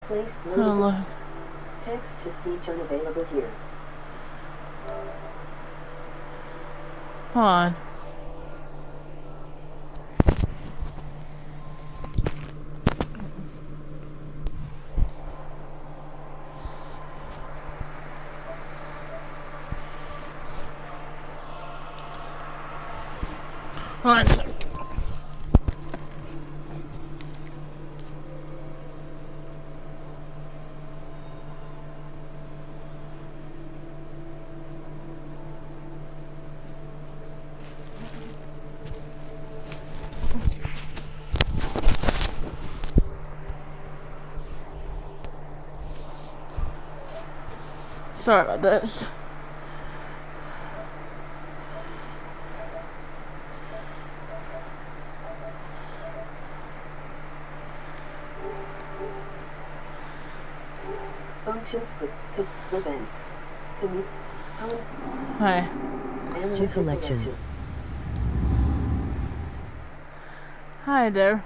Place Oh, look. text to speech unavailable here. Hold on. Hold on a second. Sorry about this. Functions with events. Hi. Ammo collection. Hi there.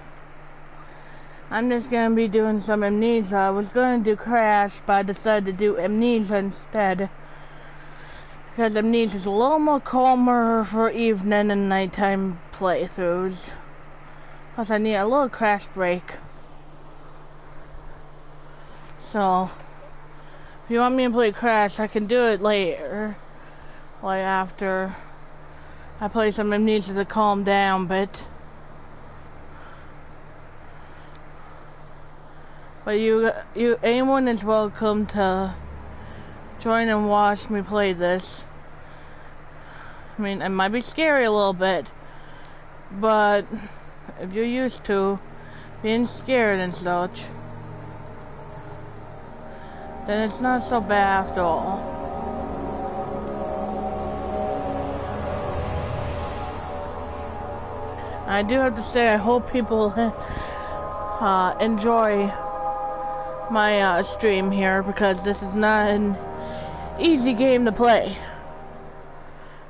I'm just gonna be doing some Amnesia. I was gonna do Crash, but I decided to do Amnesia instead. Because Amnesia is a little more calmer for evening and nighttime playthroughs. Plus I need a little Crash break. So, if you want me to play Crash, I can do it later. Like after I play some Amnesia to calm down, but anyone is welcome to join and watch me play this. I mean, it might be scary a little bit, but if you're used to being scared and such, then it's not so bad after all. I do have to say, I hope people enjoy my stream here, because this is not an easy game to play.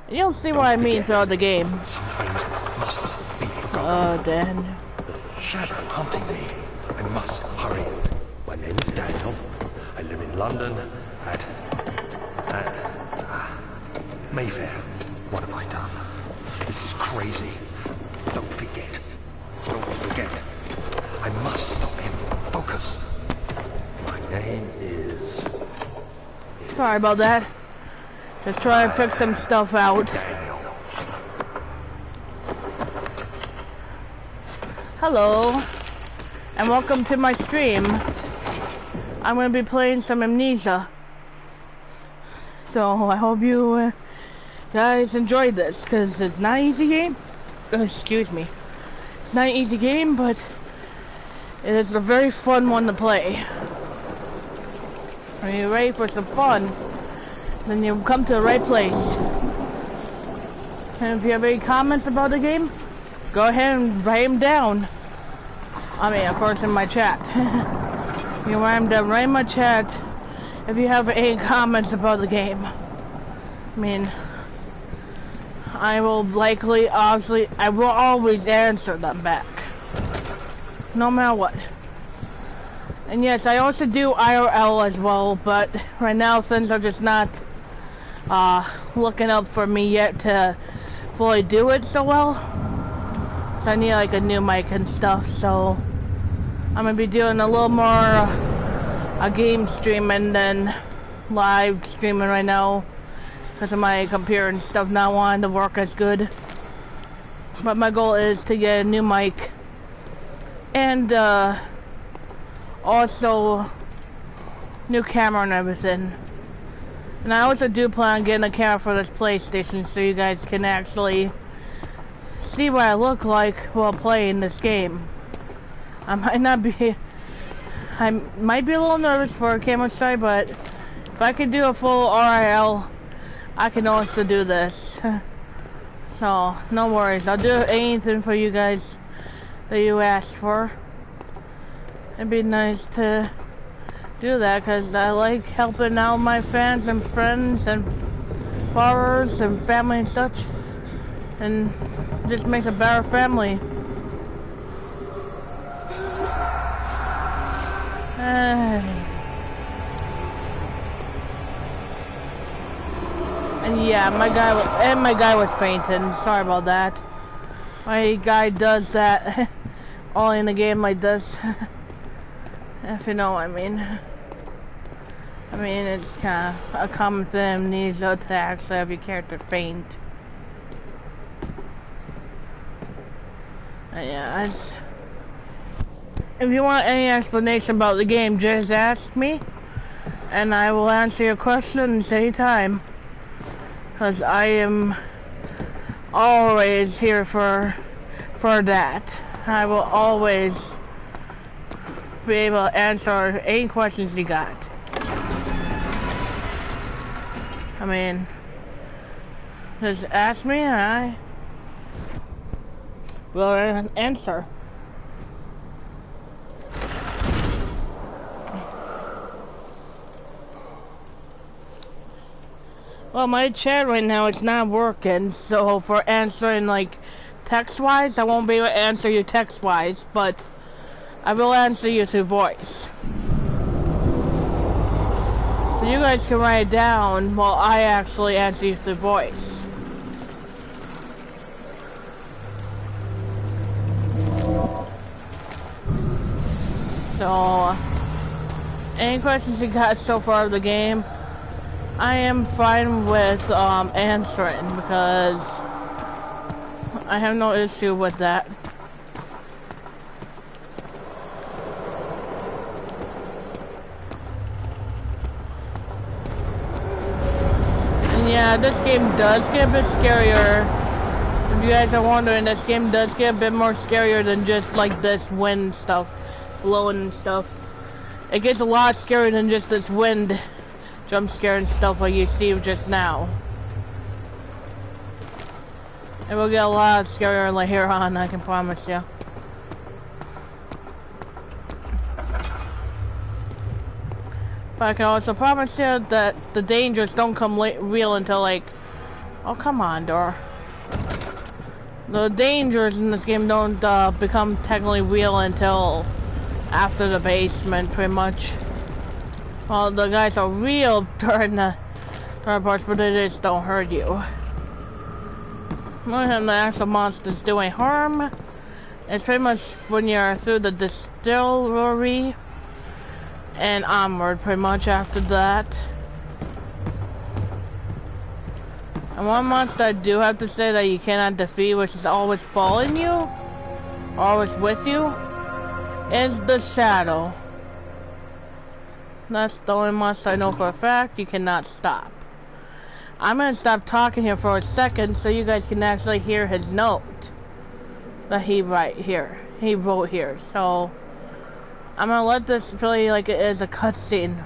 You'll see what I mean throughout the game. Some things must be forgotten. Oh, Dan. The shadow hunting me. I must hurry. My name is Daniel. I live in London at Mayfair. What have I done? This is crazy. Don't forget. Don't forget. I must stop him. Focus. My name is... Sorry about that. Just try to fix some stuff out. Daniel. Hello, and welcome to my stream. I'm going to be playing some Amnesia. So I hope you guys enjoyed this, because it's not an easy game. Excuse me. It's not an easy game, but it is a very fun one to play. Are you ready for some fun? Then you've come to the right place. And if you have any comments about the game, go ahead and write them down. I mean, of course, in my chat. You can write them down right in my chat if you have any comments about the game. I mean, I will likely, obviously, I will always answer them back. No matter what. And yes, I also do IRL as well, but right now things are just not looking up for me yet to fully do it so well. So I need like a new mic and stuff, so I'm gonna be doing a little more a game streaming than live streaming right now, because of my computer and stuff not wanting to work as good. But my goal is to get a new mic and also new camera and everything. And I also do plan on getting a camera for this PlayStation, so you guys can actually see what I look like while playing this game. I might be a little nervous for a camera side, but if I can do a full RIL, I can also do this. So no worries, I'll do anything for you guys that you asked for. It'd be nice to do that, because I like helping out my fans and friends and followers and family and such, and just makes a better family. And yeah, my guy was fainting. Sorry about that. My guy does that all in a game like this. If you know what I mean. I mean, it's kind of a common thing. Needs to actually have your character faint. Yeah, if you want any explanation about the game, just ask me, and I will answer your questions anytime. Cause I am always here for that. I will always be able to answer any questions you got. I mean, just ask me and I will answer. Well, my chat right now, it's not working, so for answering, like, text-wise, I won't be able to answer you text-wise, but I will answer you through voice. So you guys can write it down while I actually answer you through voice. So, any questions you got so far of the game, I am fine with answering because I have no issue with that. And yeah, this game does get a bit scarier. If you guys are wondering, this game does get a bit more scarier than just like this wind stuff, blowing and stuff. It gets a lot scarier than just this wind jump scare and stuff like you see just now. It will get a lot scarier later on, I can promise you. But I can also promise you that the dangers don't come real until like... Oh, come on, Dora. The dangers in this game don't become technically real until after the basement, pretty much. Well, the guys are real during the parts, but they just don't hurt you. When the actual monsters doing harm, it's pretty much when you're through the distillery and onward, pretty much after that. And one monster I do have to say that you cannot defeat, which is always following you, always with you, is the Shadow. That's the only monster I know for a fact you cannot stop. I'm gonna stop talking here for a second so you guys can actually hear his note that he wrote here. So I'm gonna let this play like it is a cutscene.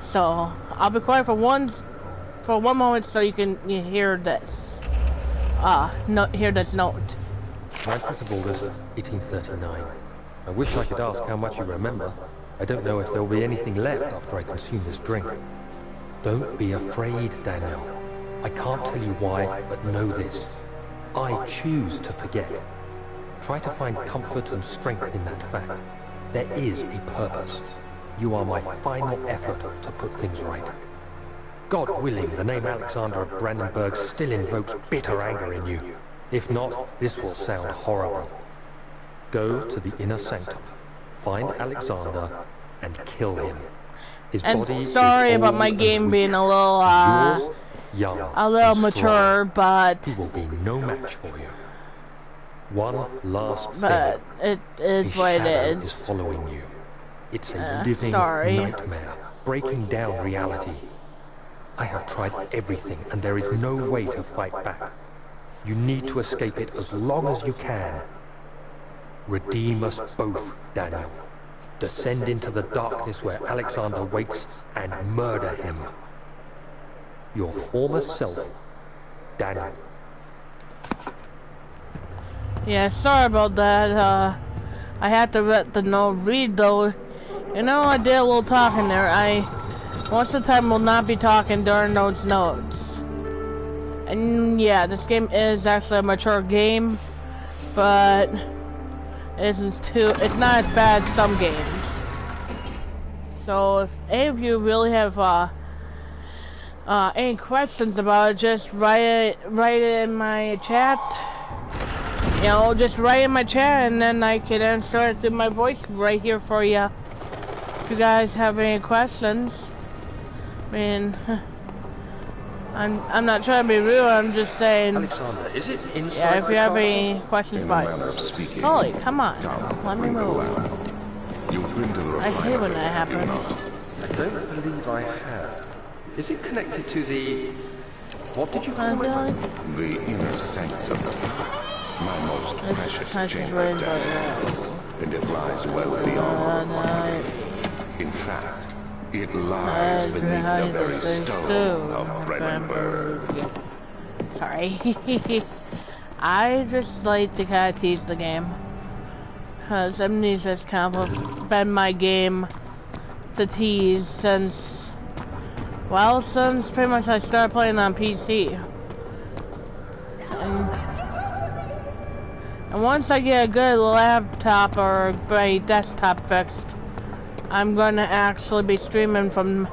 So I'll be quiet for one moment so you can hear this. Hear this note. 9th of August, 1839. I wish I could ask how much you remember. I don't know if there will be anything left after I consume this drink. Don't be afraid, Daniel. I can't tell you why, but know this. I choose to forget. Try to find comfort and strength in that fact. There is a purpose. You are my final effort to put things right. God willing, the name Alexander of Brandenburg still invokes bitter anger in you. If not, this will sound horrible. Go to the inner sanctum, find Alexander, and kill him. His body sorry is about my old game and being a little, yours, young a little and mature, strong. but... He will be no match for you. One last But thing. it is what it is following you. It's a living sorry. nightmare, breaking down reality. I have tried everything, and there is no way to fight back. You need to escape it as long as you can. Redeem us both, Daniel. Descend into the darkness where Alexander waits and murder him. Your former self, Daniel. Yeah, sorry about that. I had to let the note read though. You know, I did a little talking there. Most of the time will not be talking during those notes. And yeah, this game is actually a mature game, but it's not as bad as some games. So if any of you really have any questions about it, just write it in my chat. You know, just write in my chat, and then I can answer it through my voice right here for you. If you guys have any questions, I mean, I'm not trying to be rude. I'm just saying. Alexander, is it inside Yeah, if the you have castle? any questions In a about manner of it. speaking. Holy, come on, Come, let me bring the move. lamp. You've been to the I hate when that refinery, happens. I don't believe I have. Is it connected to the... What did you call it? The inner sanctum. My most precious chamber really down. And it lies well beyond the refinery. In fact, it lies beneath the very stone of Brennenburg. Sorry. I just like to kind of tease the game. Because Amnesia's kind of been my game to tease since pretty much I started playing on PC. And once I get a good laptop or a desktop fixed, I'm going to actually be streaming from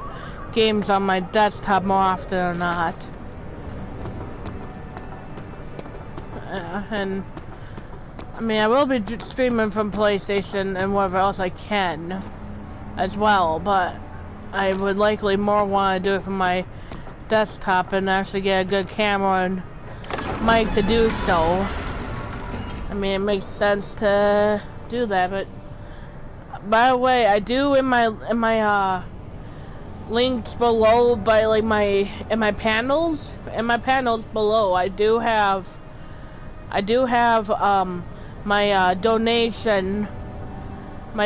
games on my desktop more often than not. And I mean, I will be streaming from PlayStation and wherever else I can as well, but I would likely more want to do it from my desktop and actually get a good camera and mic to do so. I mean, it makes sense to do that, but by the way, I do in my links below, by like in my panels below, I do have my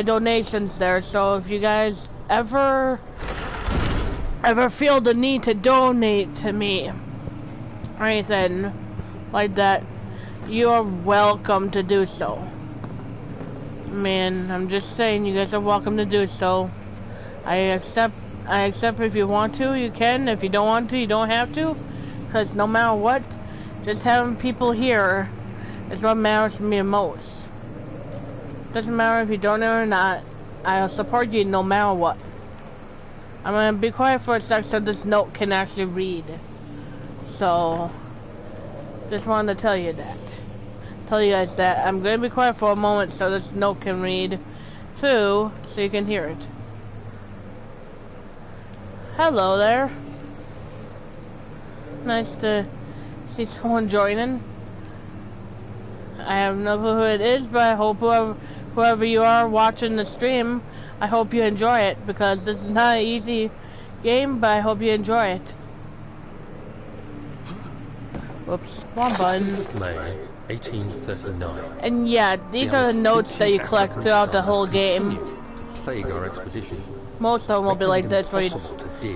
donations there. So if you guys ever feel the need to donate to me or anything like that, you are welcome to do so. Man, I'm just saying, you guys are welcome to do so. I accept if you want to, you can. If you don't want to, you don't have to. Because no matter what, just having people here is what matters to me the most. Doesn't matter if you donate or not, I'll support you no matter what. I'm gonna be quiet for a sec so this note can actually read. So, just wanted to tell you that. Tell you guys that I'm gonna be quiet for a moment so this note can read too, so you can hear it. Hello there. Nice to see someone joining. I have no clue who it is, but I hope whoever you are watching the stream, I hope you enjoy it, because this is not an easy game, but I hope you enjoy it. Whoops, wrong button. May 1839. And yeah, these are the notes that you collect throughout the whole game. To plague our expedition. Most of them will be like this, where you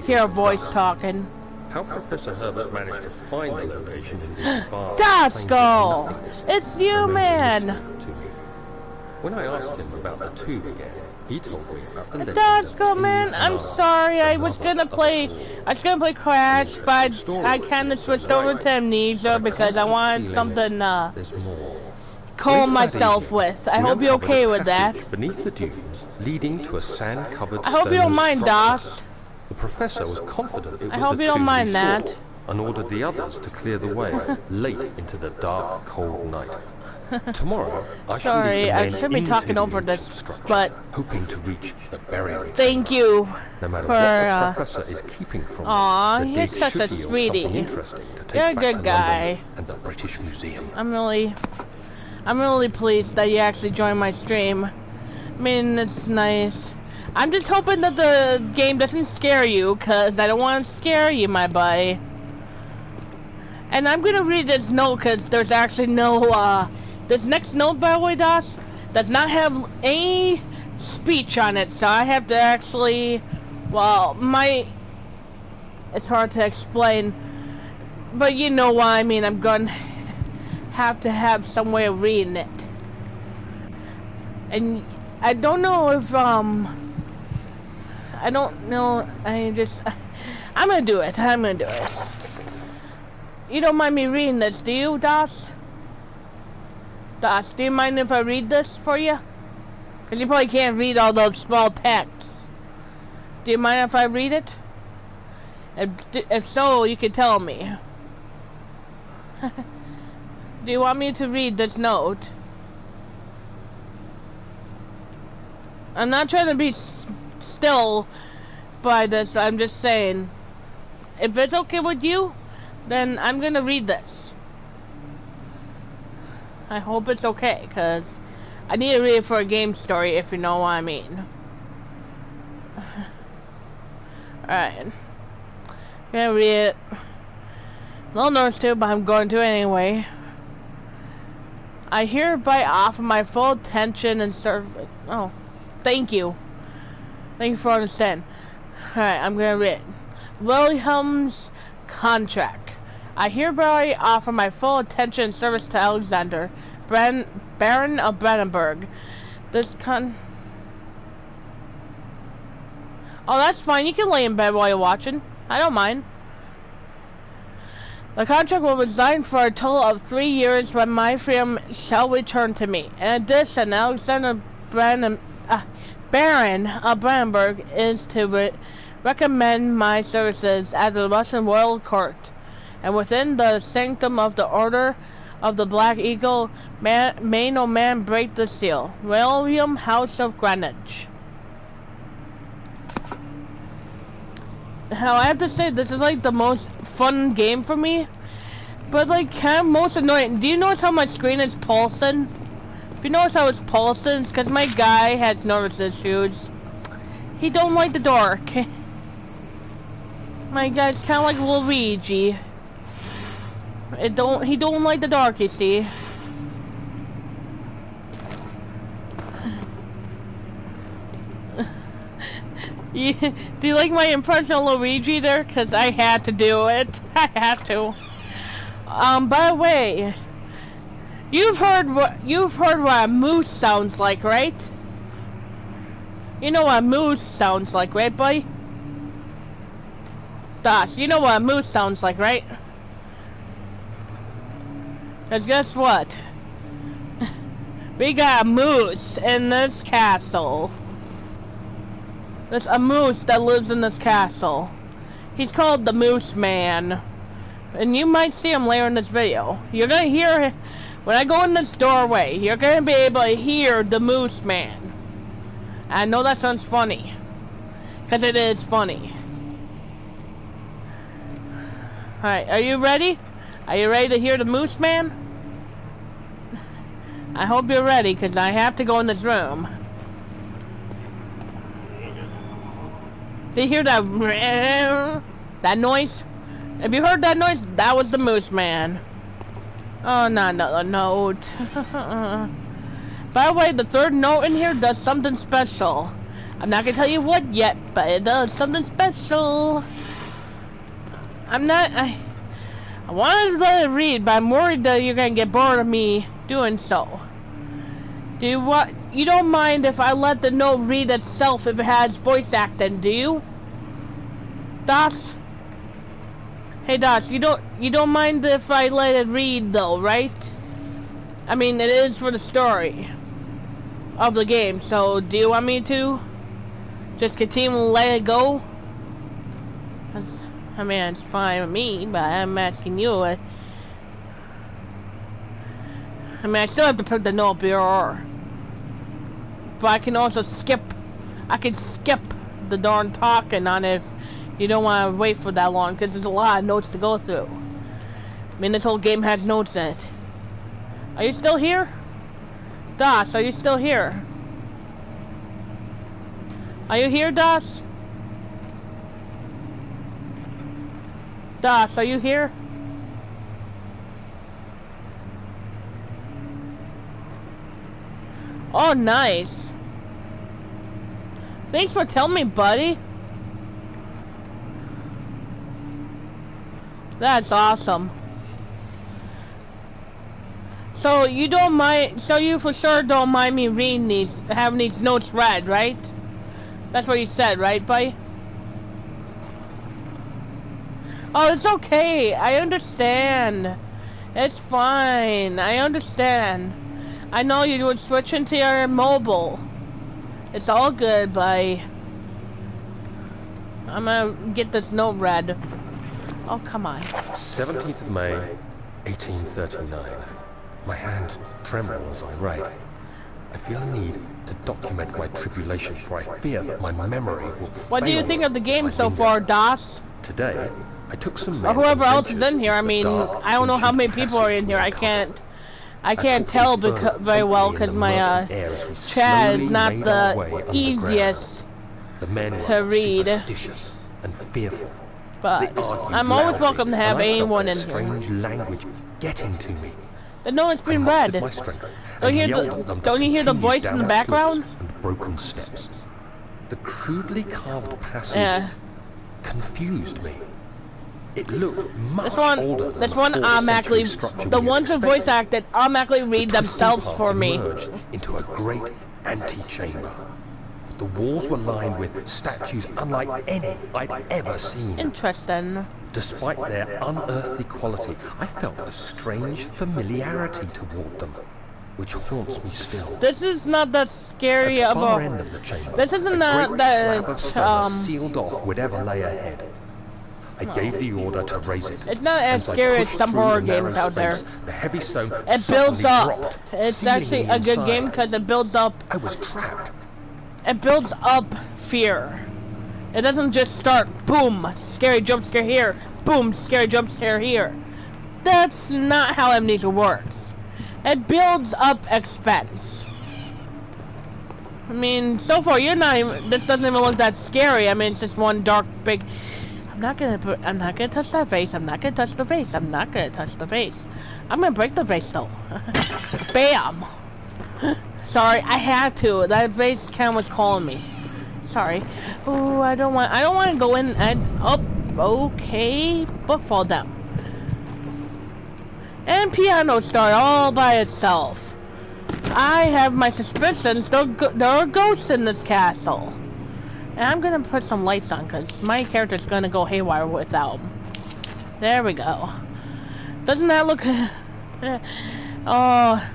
hear a voice talking. How Professor Herbert managed to find the location in these vast Dasko! plains of nothingness It's you, remains a man! mystery to me. When I asked him about the tube again, he told me about the legend of Dasko, King man, I'm Anara, sorry, I the was mother gonna of play Saul. Crash, but I kinda switched over to Amnesia because I wanted something There's more. calm Later that myself evening, with. I we hope you're uncovered okay a with that. passage beneath the dunes, leading to a sand-covered I hope you don't stone mind, structure. Das. The professor was confident it was I hope the you don't tomb mind we that. saw, and ordered the others to clear the way late into the dark, cold night. Tomorrow, I shall Sorry, lead the I men should be into talking the over this, ancient structure, but hoping to reach the burial. thank you No matter for, what the professor is keeping from Aw, me, the you're dig such a should yield sweetie. something interesting to take You're a back good to guy. London and the British Museum. I'm really pleased that you actually joined my stream. I mean, it's nice. I'm just hoping that the game doesn't scare you, cause I don't want to scare you, my buddy. And I'm gonna read this note, cause there's actually no, this next note, by the way, Das, does not have any speech on it, so I have to actually, well, it's hard to explain, but you know what I mean. I'm gonna have to have some way of reading it. And I don't know if, I don't know, I'm gonna do it. You don't mind me reading this, do you, Das? Doss, do you mind if I read this for you? Because you probably can't read all those small texts. Do you mind if I read it? If so, you can tell me. Do you want me to read this note? I'm not trying to be still by this, I'm just saying. If it's okay with you, then I'm gonna read this. I hope it's okay, because I need to read it for a game story, if you know what I mean. Alright. Gonna read it. No notice to, but I'm going to anyway. I hereby offer my full attention and service. Oh, thank you. Thank you for understanding. Alright, I'm gonna read it. William's contract. I hereby offer my full attention and service to Alexander, Baron of Brandenburg. Oh, that's fine. You can lay in bed while you're watching. I don't mind. The contract will reside for a total of 3 years when my freedom shall return to me. In addition, Alexander Baron of Brandenburg is to recommend my services at the Russian royal court, and within the sanctum of the Order of the Black Eagle, may no man break the seal. William, House of Greenwich. How I have to say, this is like the most fun game for me, but like kind of most annoying. Do you notice how my screen is pulsing? If you notice how it's pulsing, it's because my guy has nervous issues. He don't like the dark. My guy's kind of like Luigi. He don't like the dark, you see. Do you like my impression of Luigi there? Cause I had to do it. I had to. By the way, you've heard what a moose sounds like, right? You know what a moose sounds like, right, buddy? Doss, you know what a moose sounds like, right? Cause guess what? We got a moose in this castle. There's a moose that lives in this castle. He's called the Moose Man. And you might see him later in this video. You're gonna hear, when I go in this doorway, you're gonna be able to hear the Moose Man. I know that sounds funny. Because it is funny. Alright, are you ready? Are you ready to hear the Moose Man? I hope you're ready, because I have to go in this room. Did you hear that noise? Have you heard that noise? That was the Moose Man. Oh, not another note. By the way, the third note in here does something special. I'm not gonna tell you what yet, but it does something special. I wanted to let it read, but I'm worried that you're gonna get bored of me doing so. You don't mind if I let the note read itself if it has voice acting, do you? Doss? Hey Doss, you don't mind if I let it read though, right? I mean, it is for the story of the game, so do you want me to just continue to let it go? I mean, it's fine with me, but I'm asking you. I mean, I still have to put the note BRR. But I can also skip. I can skip the darn talking on it if you don't want to wait for that long, because there's a lot of notes to go through. I mean, this whole game has notes in it. Are you still here? Doss, are you still here? Are you here, Doss? Doss, are you here? Oh, nice. Thanks for telling me, buddy. That's awesome. So you don't mind, so you for sure don't mind me reading these, having these notes read, right? That's what you said, right, buddy? Oh, it's okay. I understand. It's fine. I understand. I know you would switch into your mobile. It's all good, but I'm gonna get this note read. Oh, come on. 17th of May, 1839. My hands tremble as I write. I feel a need to document my tribulation, for I fear that my memory will What do you fail think of the if game I so linger. far, Das? Today, I took some Or men whoever and else is ventured in here. I into the mean, dark, I don't know how many ancient people are in passage here. we I uncovered. can't tell very well because my chat is not the easiest The men were to read. superstitious and fearful. But They argued I'm always loudly, welcome to have and I felt anyone their in here. strange language getting to me. But no, it's I been mustered read. my strength Don't and you hear yelled the- at them to don't you hear the continue voice in down the the background? slopes and broken steps. The crudely carved passage Yeah. confused me. It looked much This one, older than this the one 4th automatically, century structure the we had ones who voice expected. acted automatically read The twisting themselves path for me. emerged into a great antechamber. The walls were lined with statues unlike any I'd ever seen. Interesting. Despite their unearthly quality, I felt a strange familiarity toward them, which haunts me still. This is not that scary At of the far a. end of the chamber, This isn't a great that slab of stone sealed off whatever lay ahead. I gave the order to raise it. It's not as I scary as pushed some through horror the narrow games out there. space, the heavy stone It builds suddenly up. dropped, It's sealing actually me a good inside. game because it builds up. I was trapped. It builds up fear. It doesn't just start, boom, scary jump scare here, boom, scary jump scare here. That's not how Amnesia works. It builds up expense. I mean, so far you're not even, this doesn't even look that scary. I mean, it's just one dark big, I'm not gonna touch that face, I'm not gonna touch the face, I'm not gonna touch the face. I'm gonna break the face though. Bam! Sorry, I had to. That face cam was calling me. Sorry. Oh, I don't want to go in and up. Okay, book fall down. And piano start all by itself. I have my suspicions. There are ghosts in this castle. And I'm gonna put some lights on because my character's gonna go haywire without them. There we go. Doesn't that look? Oh.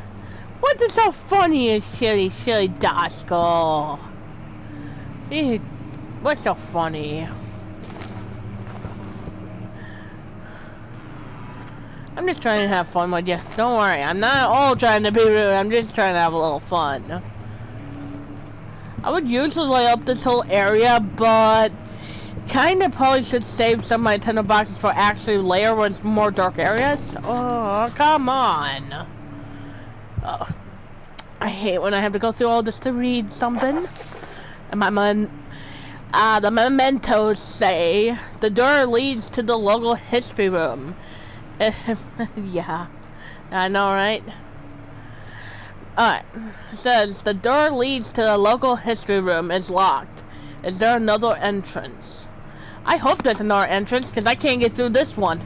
What is so funny is silly Dasko? What's so funny? I'm just trying to have fun with you. Don't worry, I'm not all trying to be rude. I'm just trying to have a little fun. I would usually lay up this whole area, but kinda probably should save some of my Nintendo boxes for actually later when it's more dark areas. Oh, come on. Oh, I hate when I have to go through all this to read something. And the mementos say the door leads to the local history room. Yeah, I know, right? Alright, it says the door leads to the local history room is locked. Is there another entrance? I hope there's another entrance because I can't get through this one.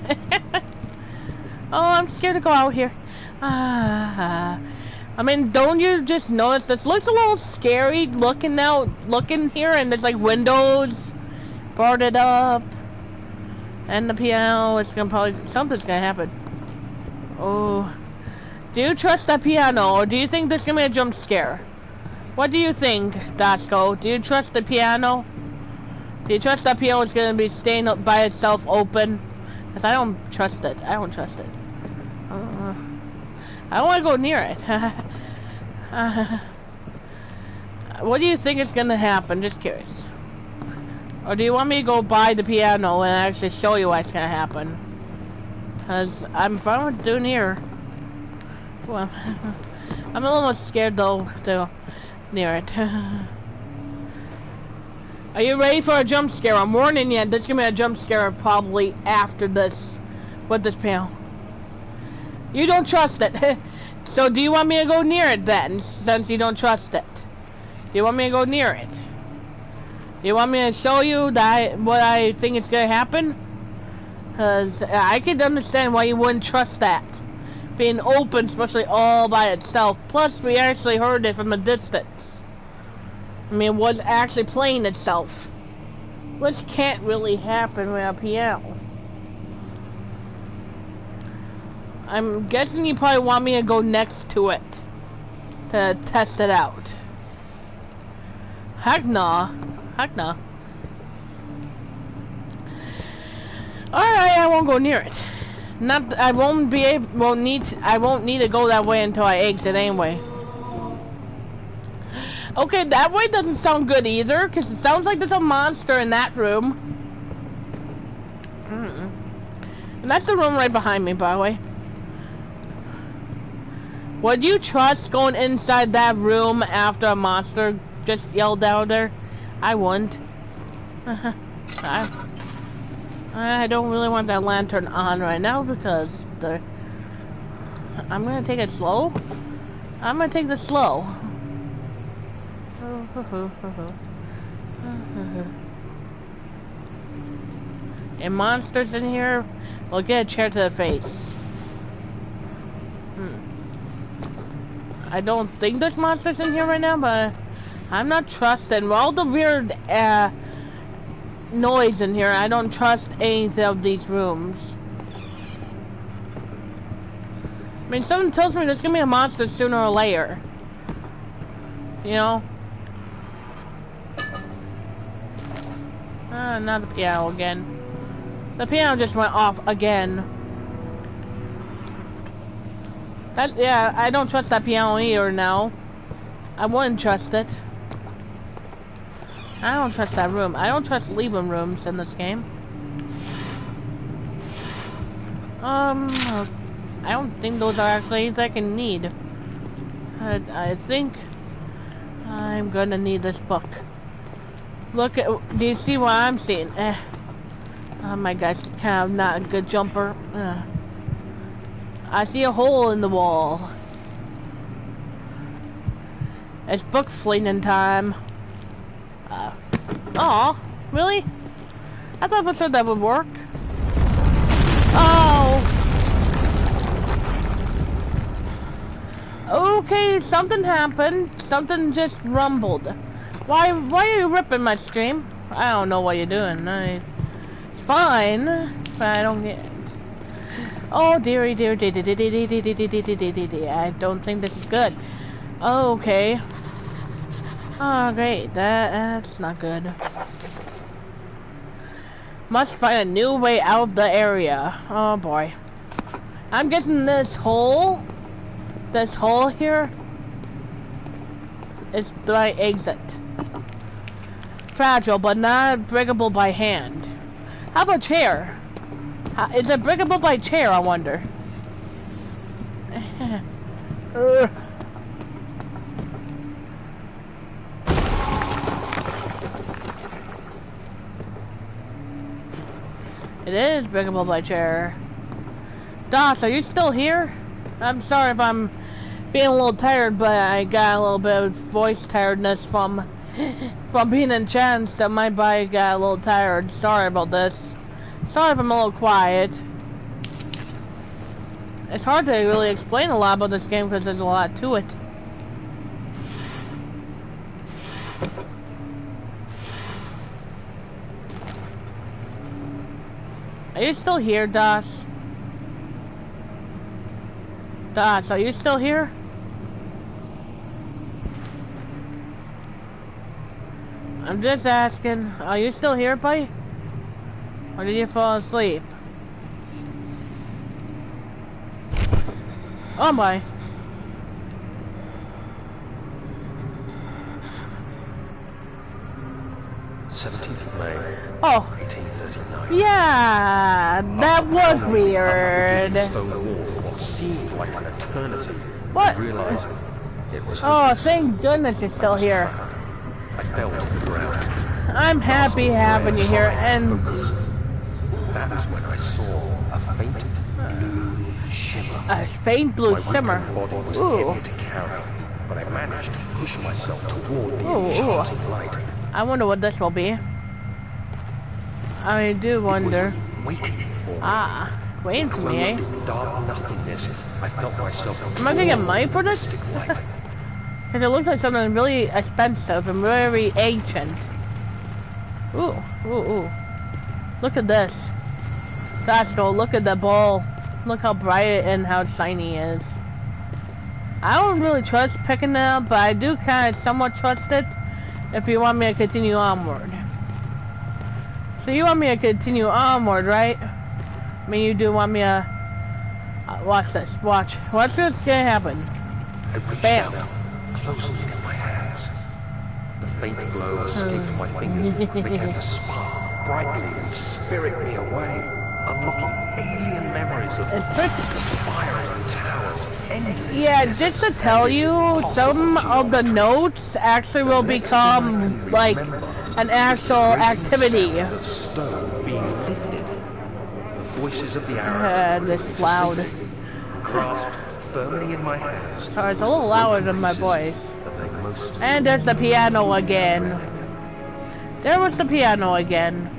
Oh, I'm scared to go out here. I mean, don't you just notice this looks a little scary looking here, and there's like windows boarded up, and the piano is something's gonna happen. Oh, do you trust that piano, or do you think there's gonna be a jump scare? What do you think, Dasko? Do you trust the piano? Do you trust that piano is gonna be staying up by itself open? Cause I don't trust it. I don't trust it. I don't want to go near it. What do you think is gonna happen? Just curious. Or do you want me to go by the piano and actually show you what's gonna happen? Cause I'm fine with doing here. Well, I'm a little scared though to near it. Are you ready for a jump scare? I'm warning you, there's gonna be a jump scare probably after this with this piano. You don't trust it. So do you want me to go near it then, since you don't trust it? Do you want me to go near it? Do you want me to show you that what I think is gonna happen? Cause I can understand why you wouldn't trust that. Being open, especially all by itself. Plus, we actually heard it from a distance. I mean, it was actually playing itself. Which can't really happen with a piano. I'm guessing you probably want me to go next to it. to test it out. Heck nah. Heck nah. Alright, I won't go near it. Not, I won't be able, I won't need to go that way until I exit anyway. Okay, that way doesn't sound good either, because it sounds like there's a monster in that room. And that's the room right behind me, by the way. Would you trust going inside that room after a monster just yelled out there? I wouldn't. I don't really want that lantern on right now because I'm gonna take it slow. I'm gonna take this slow. And monsters in here will get a chair to the face. I don't think there's monsters in here right now, but I'm not trusting. With all the weird noise in here, I don't trust any of these rooms. I mean, something tells me there's gonna be a monster sooner or later. You know? Not the piano again. The piano just went off again. Yeah, I don't trust that piano either now. I wouldn't trust it. I don't trust that room. I don't trust leaving rooms in this game. I don't think those are actually things I can need. I think I'm gonna need this book. Look at, do you see what I'm seeing? Oh my gosh, kind of not a good jumper. I see a hole in the wall. It's book flinging time. Aw, really? I thought for sure that would work. Oh! Okay, something happened. Something just rumbled. Why are you ripping my stream? I don't know what you're doing. It's fine, but I don't get it. Oh, dearie, dear, I don't think this is good. Okay. Oh, great. That's not good. Must find a new way out of the area. Oh, boy. I'm guessing this hole here is the right exit. Fragile, but not breakable by hand. How about chair? Is it breakable by chair, I wonder? It is breakable by chair. DOS, are you still here? I'm sorry if I'm being a little tired, but I got a little bit of voice tiredness from being in chance that my body got a little tired. Sorry about this. Sorry if I'm a little quiet. It's hard to really explain a lot about this game because there's a lot to it. Are you still here, DOS? DOS, are you still here? I'm just asking, are you still here, buddy? Or did you fall asleep? Oh my. May Oh. 1839. Yeah, that was weird. Stone wall for what seemed like an eternity. What? I realized it was Oh, hopeless. thank goodness you're still here. I fell to the ground. I'm happy having you here, and That is when I saw a faint blue shimmer. a faint blue My shimmer. weakened body was Ooh. heavy to carry, but I managed to push myself toward the Ooh, ooh. enchanting light. I wonder what this will be. I do wonder. It was waiting for me. Ah, waiting for me, eh? Closed in dark nothingness, I felt myself. Am I gonna get money for this? light. Because it looks like something really expensive and very ancient. Ooh, ooh, ooh. Look at this. That's cool. Look at the ball. Look how bright and how shiny it is. I don't really trust picking it up, but I do kind of somewhat trust it if you want me to continue onward. So you want me to continue onward, right? I mean, you do want me to... watch this. Watch what's gonna happen. I reached Bam. out, closing it in my hands. The faint glow escaped from my fingers and began to spark brightly and spirit me away, unlocking alien memories of spiraling towers, endless Yeah, just to tell you, some of the notes actually will become like an actual activity. The stone being lifted. The voices of the Arabs This is loud. grasped firmly in my hands. Oh, it's a little louder than my voice. Of a most And there's the piano again. There was the piano again.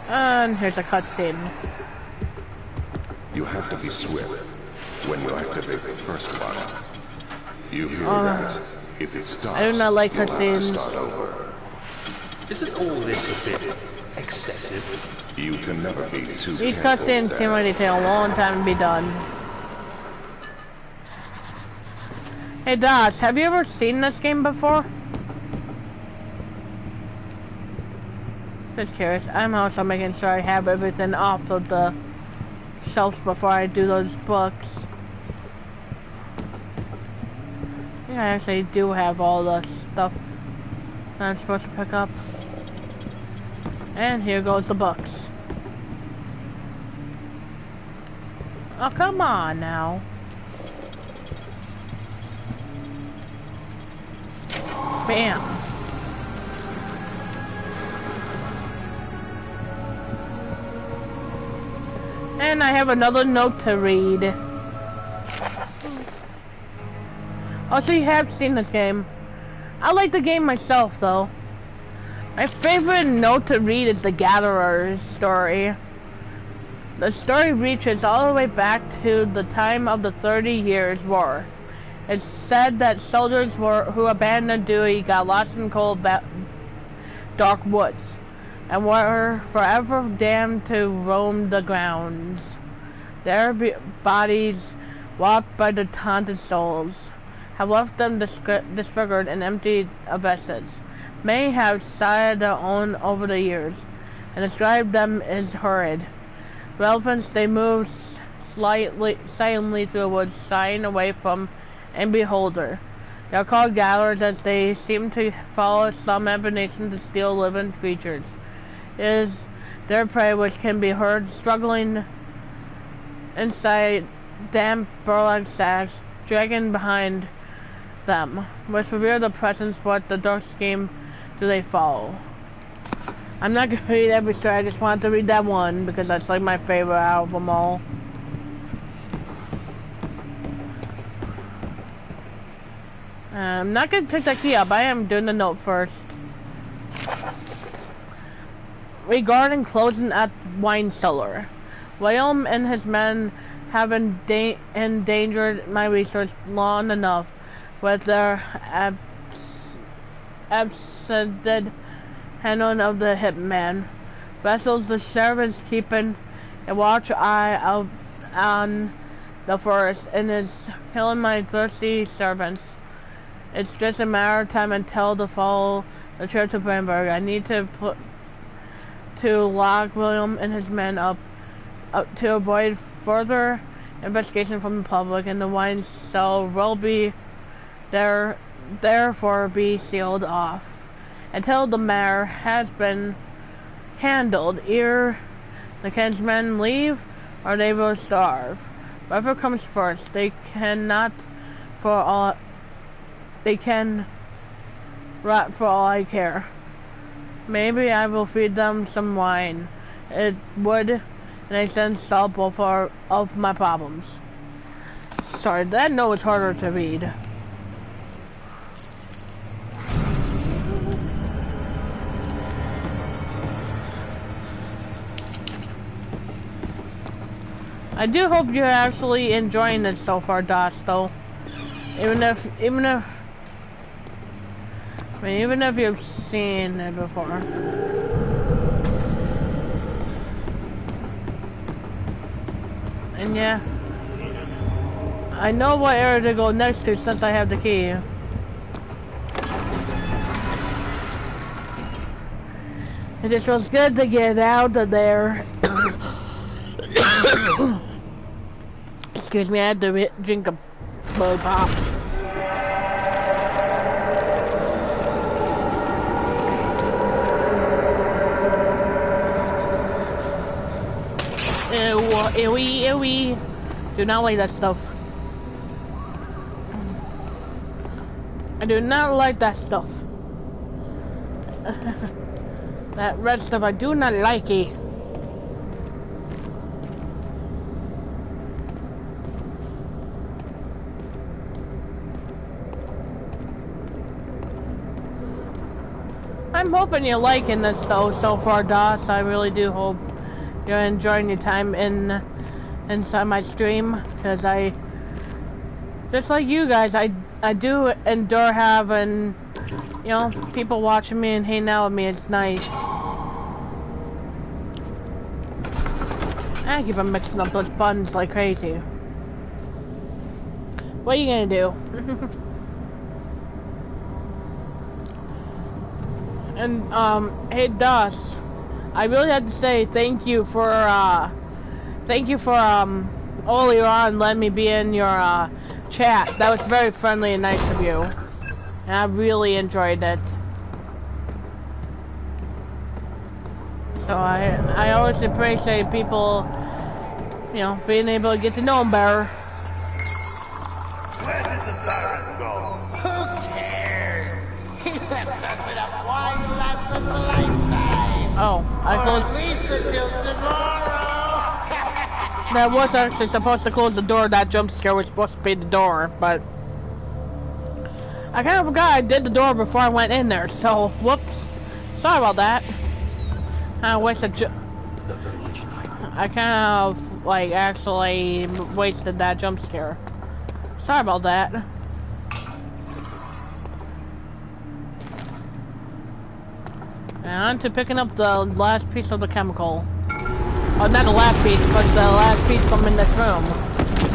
And here's a cutscene. You have to be swift when you activate the first one. You hear that? If it stops, I do not like you'll have to cutscenes. start over. Isn't all this a bit excessive? You can never be too These careful, cutscenes Dan. seem like they take a long time to be done. Hey Dodge, have you ever seen this game before? Just curious. I'm also making sure I have everything off of the shelves before I do those books. Yeah, I actually do have all the stuff that I'm supposed to pick up. And here goes the books. Oh, come on now. Bam. And I have another note to read. Oh, so you have seen this game. I like the game myself, though. My favorite note to read is the Gatherer's story. The story reaches all the way back to the time of the 30 Years' War. It's said that soldiers who abandoned duty got lost in cold, dark woods, and were forever damned to roam the grounds. Their bodies, walked by the taunted souls, have left them disfigured and empty abysses. Many have sighed their own over the years, and described them as horrid. Relevance, they move silently through the woods, sighing away from and beholder. They are called gatherers as they seem to follow some inclination to steal living creatures. It is their prey which can be heard struggling inside damp burlap sacks, dragging behind them, which reveal the presence what the dark scheme do they follow. I'm not going to read every story, I just wanted to read that one because that's like my favorite out of them all. I'm not going to pick that key up, I am doing the note first. Regarding closing at wine cellar, William and his men have endangered my resource long enough with their absent handling of the hitman. Vessels, the sheriff is keeping a watch eye out on the forest and is killing my thirsty servants. It's just a matter of time until they follow the trail to Brandenburg. I need to lock William and his men up to avoid further investigation from the public, and the wine cellar will be therefore be sealed off until the matter has been handled. Either the kinsmen leave or they will starve. Whatever comes first, they cannot for all they can rot for all I care. Maybe I will feed them some wine. It would, in a sense, solve both of my problems. Sorry, that note was harder to read. I do hope you're actually enjoying this so far, Doss, though. Even if you've seen it before. And yeah, I know what area to go next to since I have the key. It just feels good to get out of there. Excuse me, I had to drink a Bo Pop. Ew, ewy, ewy. Do not like that stuff. I do not like that stuff. That red stuff, I do not like it. I'm hoping you're liking this though so far, DOS. I really do hope you're enjoying your time inside my stream, because I, just like you guys, I do endure having, you know, people watching me and hanging out with me. It's nice. I keep on mixing up those buttons like crazy. What are you gonna do? And hey DOS, I really have to say thank you for earlier on letting me be in your chat. That was very friendly and nice of you, and I really enjoyed it. So I always appreciate people, you know, being able to get to know them better. Where did the Baron go? Who cares? He's left us enough wine to last us a lifetime. Oh, I closed. At least until tomorrow. That was actually supposed to close the door. That jump scare was supposed to be the door, but I kind of forgot I did the door before I went in there. So, whoops. Sorry about that. I wasted. I kind of like actually wasted that jump scare. Sorry about that. And on to picking up the last piece of the chemical. Oh, not the last piece, but the last piece from in this room.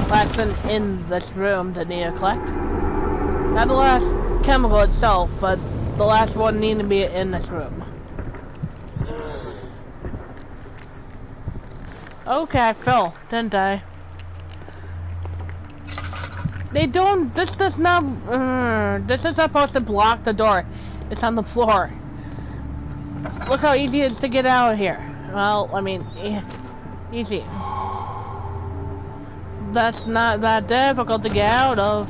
Last one in this room that need to collect. Not the last chemical itself, but the last one needing to be in this room. Okay, I fell, didn't I? They don't, this does not, this is supposed to block the door. It's on the floor. Look how easy it is to get out of here. Well, I mean, easy. That's not that difficult to get out of.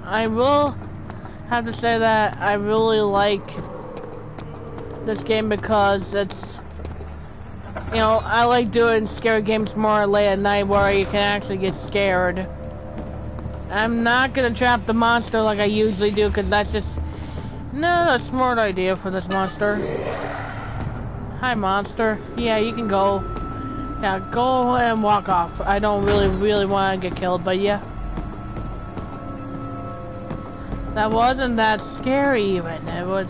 I will have to say that I really like this game because it's, you know, I like doing scary games more late at night where you can actually get scared. I'm not gonna trap the monster like I usually do because that's just not a smart idea for this monster. Hi, monster. Yeah, you can go. Yeah, go and walk off. I don't really want to get killed, but yeah. That wasn't that scary even. It was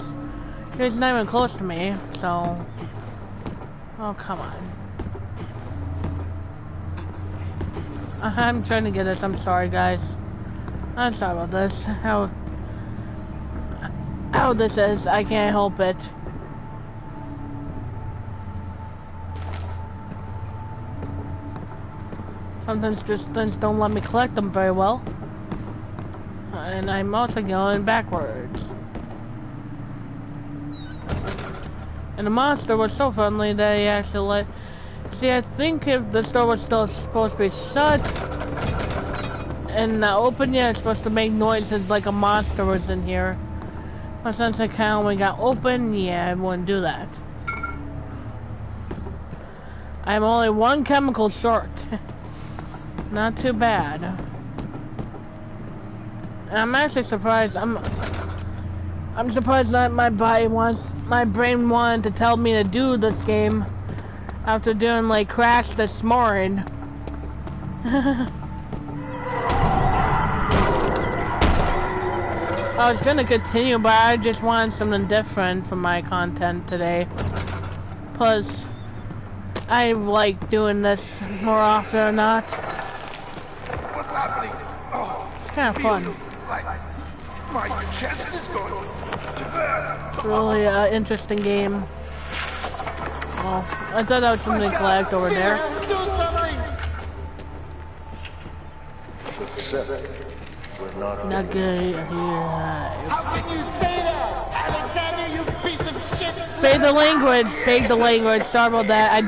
not even close to me, so. Oh, come on. I'm trying to get this. I'm sorry, guys. I'm sorry about this. How this is. I can't help it. Sometimes just things don't let me collect them very well. And I'm also going backwards. And the monster was so friendly that he actually let... See, I think if the door was still supposed to be shut and open, yeah, it's supposed to make noises like a monster was in here. But since it kind of only got open, yeah, I wouldn't do that. I'm only one chemical short. Not too bad. And I'm actually surprised. I'm surprised that my brain wanted to tell me to do this game after doing like Crash this morning. I was gonna continue, but I just wanted something different for my content today. Plus, I like doing this more often or not. What's happening? Oh, It's kind of fun. like my chest is going to burst. Really interesting game. Oh, I thought that was something flagged over there. Do something! Except we're not. Not good. How can you say that? Alexander, you piece of shit! Fade the language. Fade the language. Sorry about that.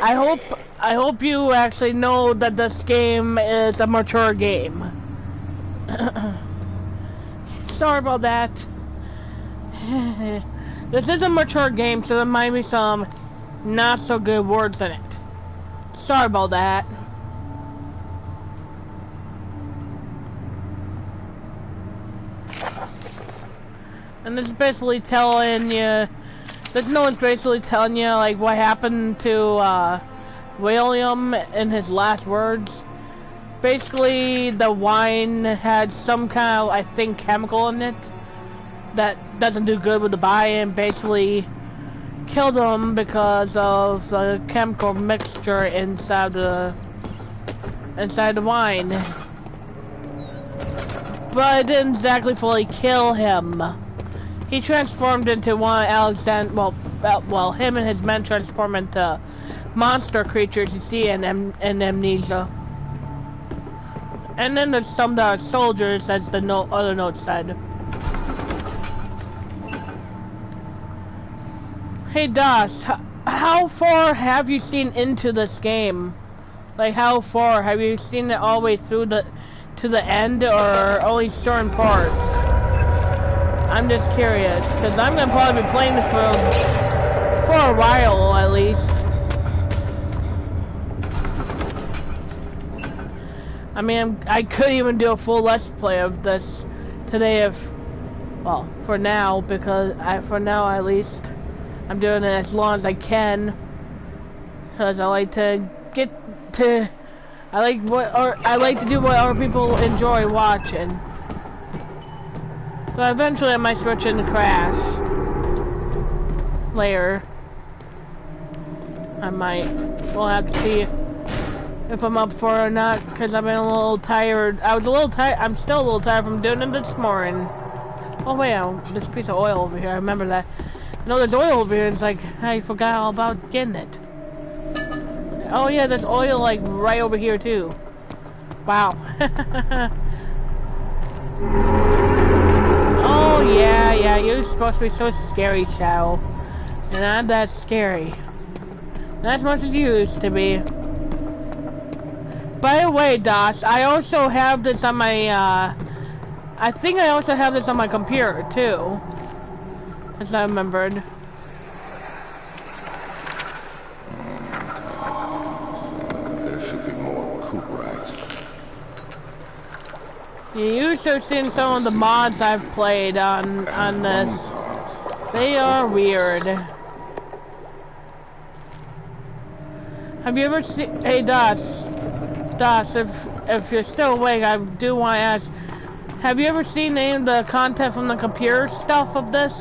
I hope you actually know that this game is a mature game. Sorry about that. This is a mature game, so there might be some not so good words in it. Sorry about that. And this is basically telling you, this note's basically telling you like what happened to William in his last words. Basically, the wine had some kind of, I think, chemical in it that doesn't do good with the body, and basically killed him because of the chemical mixture inside the wine. But it didn't exactly fully kill him. He transformed into one of Alexander. Well, him and his men transformed into monster creatures you see in Amnesia. And then there's some that are soldiers, as the other note said. Hey Das, how far have you seen into this game? Like, how far have you seen it all the way through to the end, or only certain parts? I'm just curious, because I'm gonna probably be playing this for a while at least. I mean, I could even do a full let's play of this today if, well, for now, because for now at least, I'm doing it as long as I can, because I like to I like to do what other people enjoy watching. So eventually I might switch into Crash later. I might. We'll have to see if I'm up for it or not, because I've been a little tired. I was a little tired. I'm still a little tired from doing it this morning. Oh wait, this piece of oil over here. I remember that. No, there's oil over here. It's like I forgot all about getting it. Oh yeah, there's oil like right over here too. Wow. Oh yeah, you're supposed to be so scary, Shadow. And I'm that scary. Not as much as you used to be. By the way, Das, I also have this on my, I think I also have this on my computer, too. As I remembered. There should be more Cooperite. You also seen some of the mods I've played on this. They are weird. Have you ever seen, hey Das, if you're still awake, I do want to ask, have you ever seen any of the content from the computer stuff of this?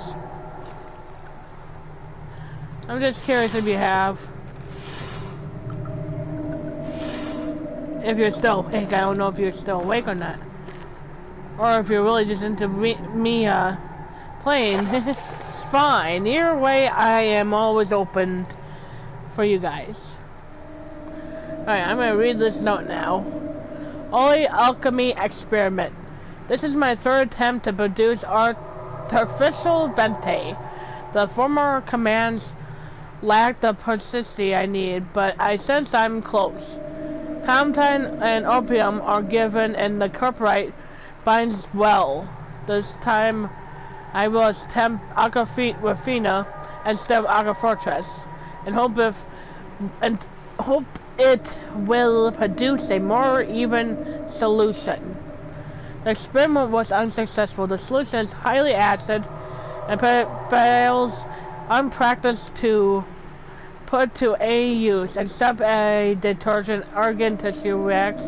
I'm just curious if you have. If you're still awake, I don't know if you're still awake or not. Or if you're really just into me playing. It's fine. Either way, I am always open for you guys. Alright, I'm gonna read this note now. Oli Alchemy Experiment. This is my third attempt to produce artificial venti. The former commands lacked the precision I need, but I sense I'm close. Comtine and opium are given, and the Cooperite binds well. This time, I will attempt Aquafina instead of Aquafortress, and hope it will produce a more even solution. The experiment was unsuccessful. The solution is highly acid and fails unpracticed to put to any use, except a detergent. Organ tissue reacts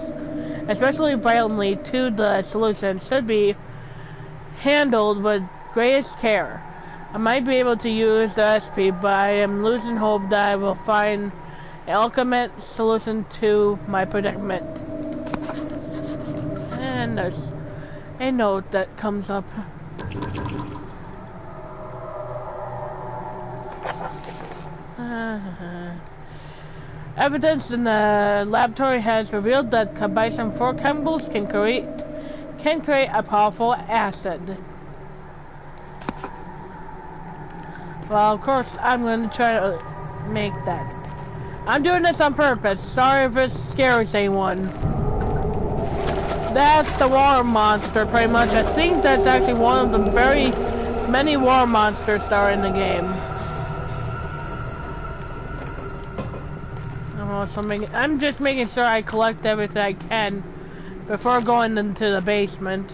especially violently to the solution. Should be handled with greatest care. I might be able to use the SP, but I am losing hope that I will find an ultimate solution to my predicament. And there's a note that comes up. Evidence in the laboratory has revealed that combining 4 chemicals can create a powerful acid. Well, of course, I'm going to try to make that. I'm doing this on purpose. Sorry if it scares anyone. That's the water monster, pretty much. I think that's actually one of the very many water monsters that are in the game. I'm just making sure I collect everything I can before going into the basement.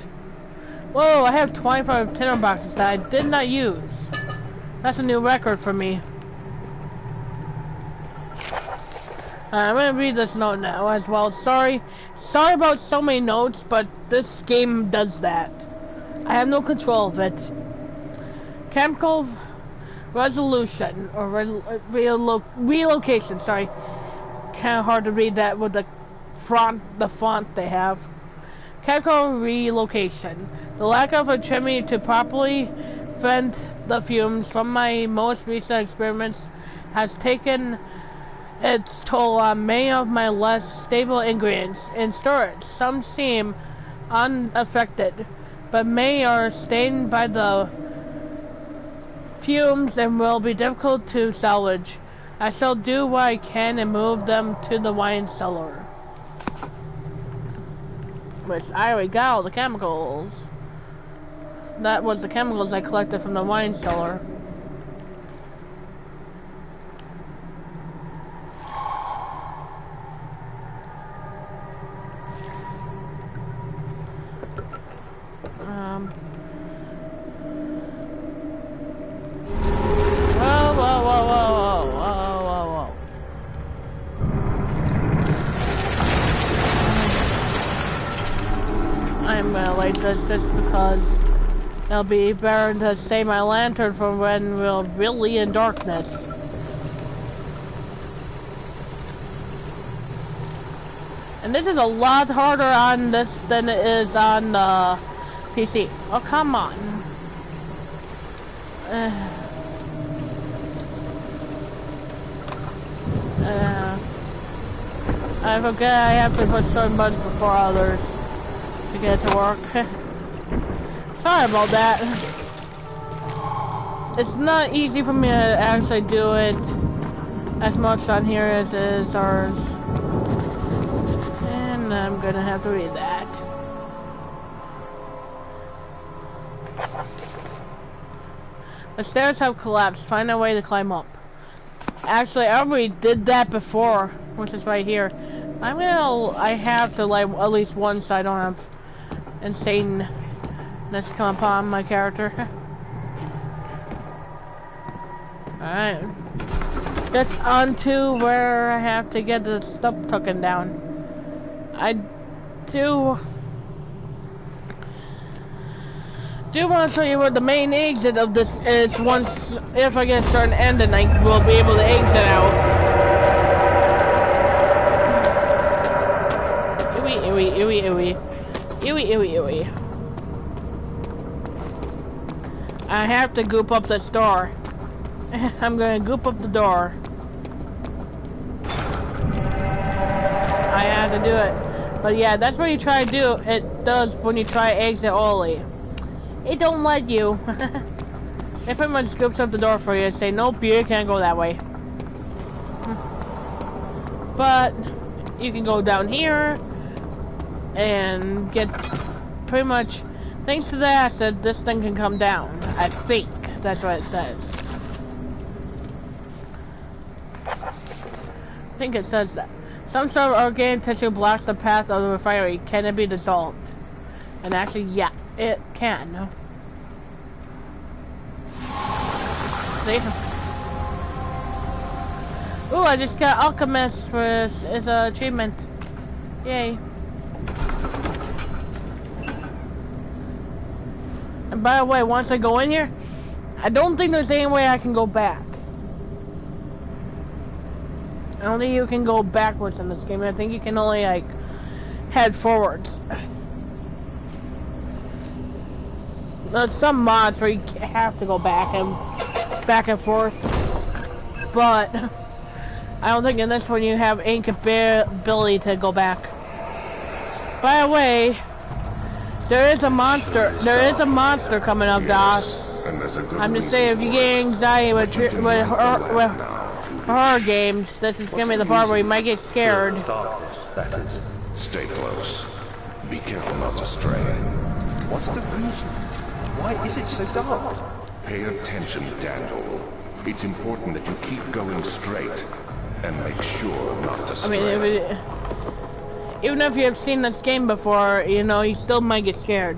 Whoa, I have 25 tinner boxes that I did not use. That's a new record for me. I'm gonna read this note now as well. Sorry about so many notes, but this game does that. I have no control of it. Chemical resolution or relocation. Sorry, kind of hard to read that with the font they have. Chemical relocation. The lack of a chimney to properly vent the fumes from my most recent experiments has taken its toll on many of my less stable ingredients in storage. Some seem unaffected, but many are stained by the fumes and will be difficult to salvage. I shall do what I can and move them to the wine cellar. Which I already got all the chemicals. That was the chemicals I collected from the wine cellar. Whoa. I'm gonna light this just because it'll be better to save my lantern for when we're really in darkness. And this is a lot harder on this than it is on PC. Oh, come on. I forget I have to push certain buttons before others to get it to work. Sorry about that. It's not easy for me to actually do it as much on here as it is ours. And I'm gonna have to read that. The stairs have collapsed. Find a way to climb up. Actually, I already did that before, which is right here. I have to like at least one so I don't have insaneness come upon my character. Alright. That's on to where I have to get the stuff taken down. I do want to show you where the main exit of this is once, if I get a certain end, then I will be able to exit out. Ewy. I have to goop up this door. I'm gonna goop up the door. I have to do it. But yeah, that's what you try to do. It does when you try exit only. It don't let you. It pretty much scoops up the door for you and say, nope, you can't go that way. But you can go down here and get pretty much, thanks to the acid, this thing can come down. I think that's what it says. I think it says that. Some sort of organic tissue blocks the path of the refinery. Can it be dissolved? And actually, yeah, it can. See? Ooh, I just got Alchemist for his achievement. Yay. And by the way, once I go in here, I don't think there's any way I can go back. I don't think you can go backwards in this game. I think you can only, like, head forwards. There's some mods where you have to go back and forth. But I don't think in this one you have any ability to go back. By the way, there is a monster. There is a monster coming up, Doc. I'm just saying, if you get anxiety with horror games, this is gonna be the part where you might get scared. Darkness, that is. Stay close. Be careful not to stray. What's the reason? Why is it so dark? Pay attention, Dandel. It's important that you keep going straight and make sure not to I stray. mean, even if you have seen this game before, you know, you still might get scared.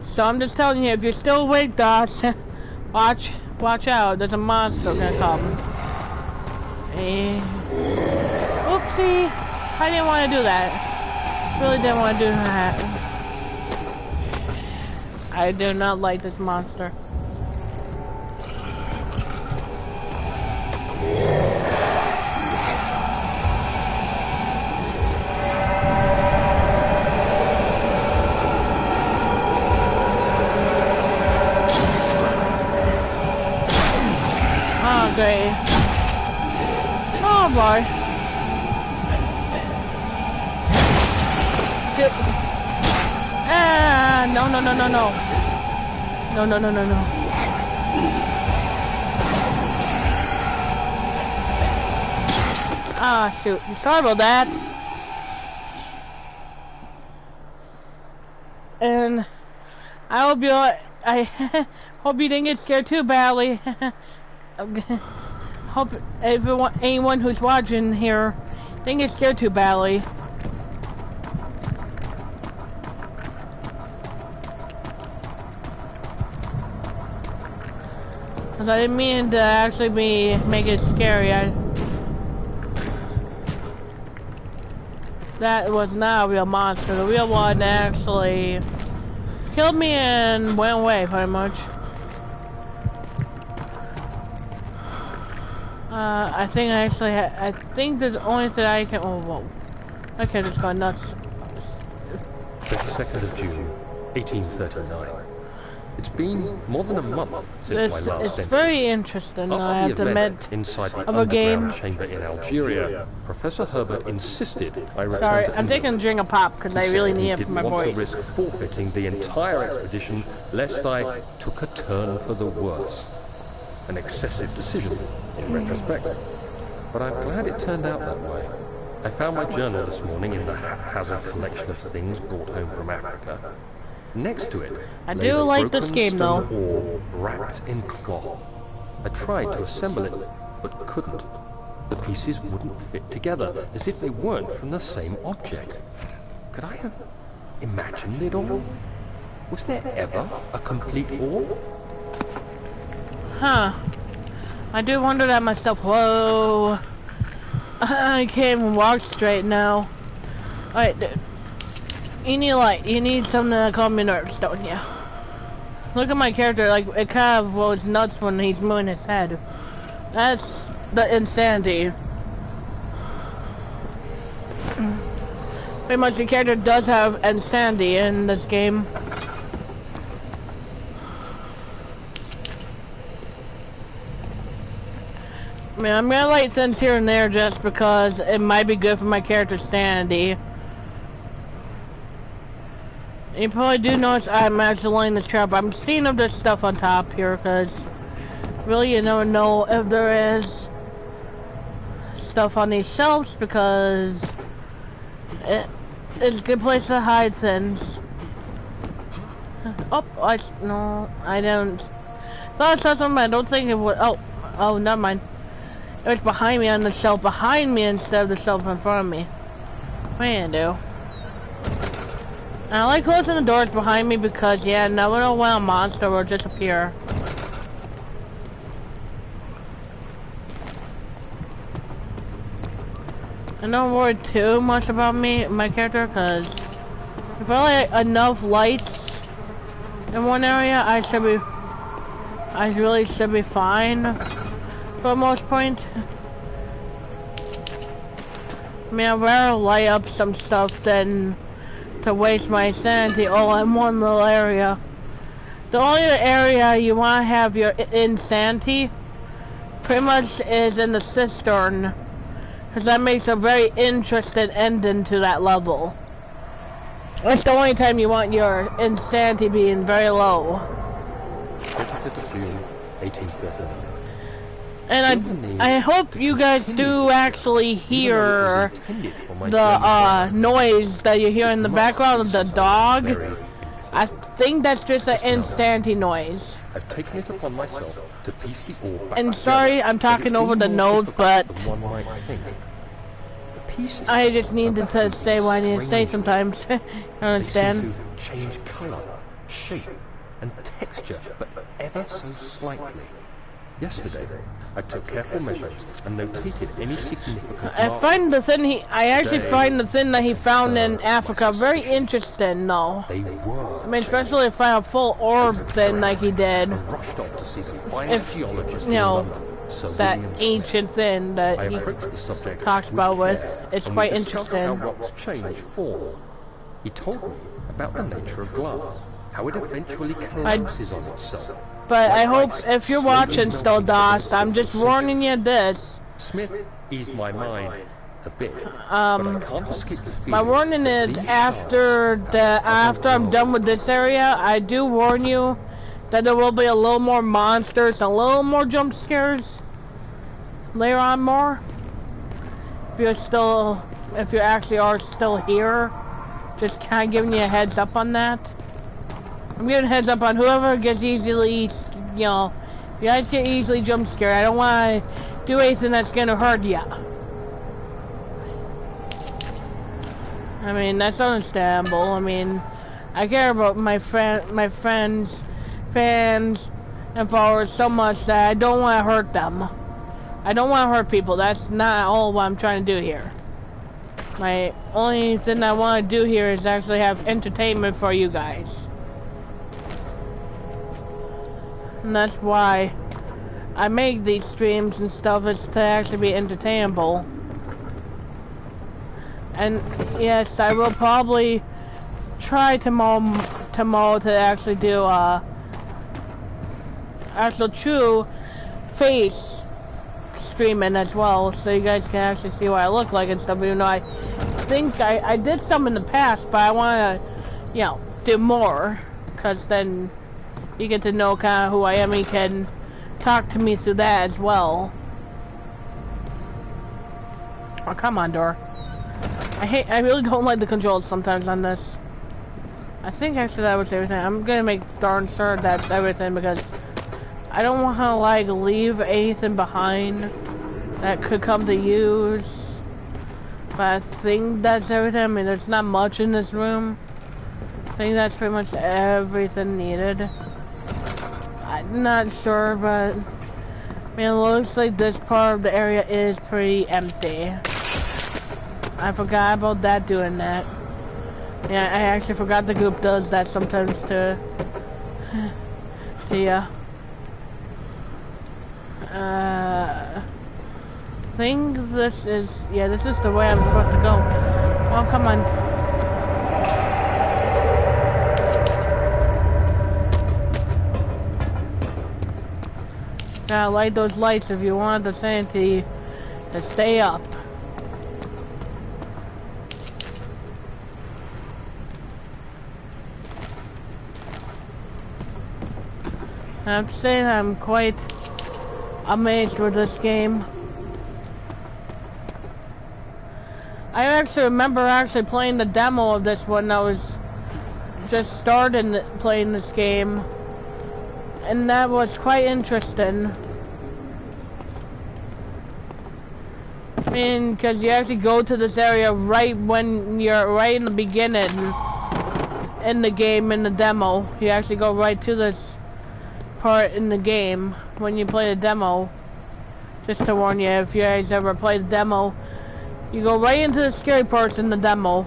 So I'm just telling you, if you're still awake, Doc, watch out. There's a monster gonna come. Oopsie! I didn't want to do that. Really didn't want to do that. I do not like this monster. Oh, great. Oh, boy. Ah, no. No. Ah, shoot. Sorry about that. And I hope you, I hope you didn't get scared too badly. Hope anyone who's watching here didn't get scared too badly. Cause I didn't mean to actually make it scary. That was not a real monster. The real one actually killed me and went away, pretty much. I think I actually I think the only thing I can. Oh, whoa. Okay, just got nuts. 22nd of June, 1839. It's been more than a month since my last It's entry. very interesting, I have After to the admit. event inside the of a game. underground chamber in Algeria, Professor Herbert insisted I return Sorry, to I'm England. taking a drink of pop because I He really said need he it for didn't my want voice. to risk forfeiting the entire expedition lest I took a turn for the worse. An excessive decision, in retrospect. But I'm glad it turned out that way. I found my journal this morning in the haphazard collection of things brought home from Africa. Next to it, I lay do the like this broken game, stone though. orb wrapped in cloth. I tried to assemble it, but couldn't. The pieces wouldn't fit together, as if they weren't from the same object. Could I have imagined it all? Was there ever a complete orb? Huh. I do wonder that myself. Whoa. I can't even walk straight now. Alright, dude. You need light. You need something to calm your nerves, don't you? Look at my character, like, it kind of goes nuts when he's moving his head. That's the insanity. Pretty much the character does have insanity in this game. I mean, I'm gonna light things here and there just because it might be good for my character's sanity. You probably do notice I'm actually lighting this trap. I'm seeing if there's stuff on top here because really you never know if there is stuff on these shelves because it's a good place to hide things. Oh, no, I didn't. Thought I saw something, I don't think it would. Oh, never mind. It was behind me on the shelf, behind me instead of the shelf in front of me. What are you gonna do? And I like closing the doors behind me because, yeah, never know when a monster will disappear. I don't worry too much about my character because if I have enough lights in one area, I really should be fine for the most point. I mean, I'd rather light up some stuff than to waste my sanity all in one little area. The only area you want to have your insanity pretty much is in the cistern, because that makes a very interesting ending to that level. That's the only time you want your insanity being very low. 25th of June, 1839. And I hope you guys do actually hear the noise that you hear in the background of the dog. I think that's just an insanity noise. I've taken it upon myself to piece the orb back And together, sorry, I'm talking over the note, but one might think. The pieces I just needed to say what I need to say sometimes. You They understand? seem to change colour, shape, and texture, but ever so slightly. Yesterday, I took careful measures and notated any significant I marks. find the thing I actually find the thing that he found in Africa very interesting, though. They were. I mean, especially if I have a full orb thing like he did. And rushed off to see the finest geologist You know, in London, Sir that William Smith. ancient thing I that he approached the subject talks about with. care, It's and quite we discovered interesting. how rocks change form. He told me about the nature of glass, how it eventually collapses on itself. But I hope if you're watching still, DOS, I'm just warning you this. Smith eased my mind a bit, but I can't escape the feeling. My warning that is these after I'm done with this area, I do warn you that there will be a little more monsters, a little more jump scares later on more. If you actually are still here, just kind of giving you a heads up on that. I'm giving a heads up on whoever gets easily, you know, if you guys get easily jump scared, I don't want to do anything that's gonna hurt ya. I mean, that's understandable. I mean, I care about my friends, fans, and followers so much that I don't want to hurt them. I don't want to hurt people. That's not all what I'm trying to do here. My only thing I want to do here is actually have entertainment for you guys. And that's why I make these streams and stuff, is to actually be entertainable. And yes, I will probably try tomorrow to actually do actual true face streaming as well, so you guys can actually see what I look like and stuff. Even though I think I did some in the past, but I want to, you know, do more, because then you get to know kind of who I am. You can talk to me through that as well. Oh, come on, door. I really don't like the controls sometimes on this. I think actually that was everything. I'm gonna make darn sure that's everything, because I don't want to like leave anything behind that could come to use. But I think that's everything. I mean, there's not much in this room. I think that's pretty much everything needed. I'm not sure, but I mean, it looks like this part of the area is pretty empty. I forgot about that doing that. Yeah, I actually forgot the group does that sometimes too. Yeah. I think this is, yeah, this is the way I'm supposed to go. Oh, come on. Gotta light those lights if you want the sanity to stay up. I have to say that I'm quite amazed with this game. I actually remember playing the demo of this when I was just starting playing this game, and that was quite interesting. I mean, because you actually go to this area right when you're right in the beginning in the game, in the demo. You actually go right to this part in the game when you play the demo. Just to warn you, if you guys ever play the demo, you go right into the scary parts in the demo.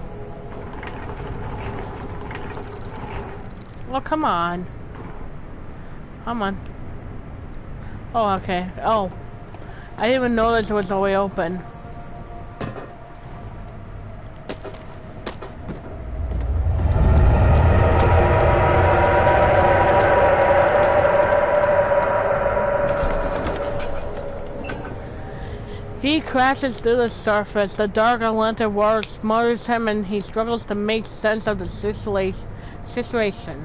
Well, come on. Come on. Oh, okay. Oh. I didn't even notice it was all the way open. he crashes through the surface. The dark Atlanta world smothers him and he struggles to make sense of the situation.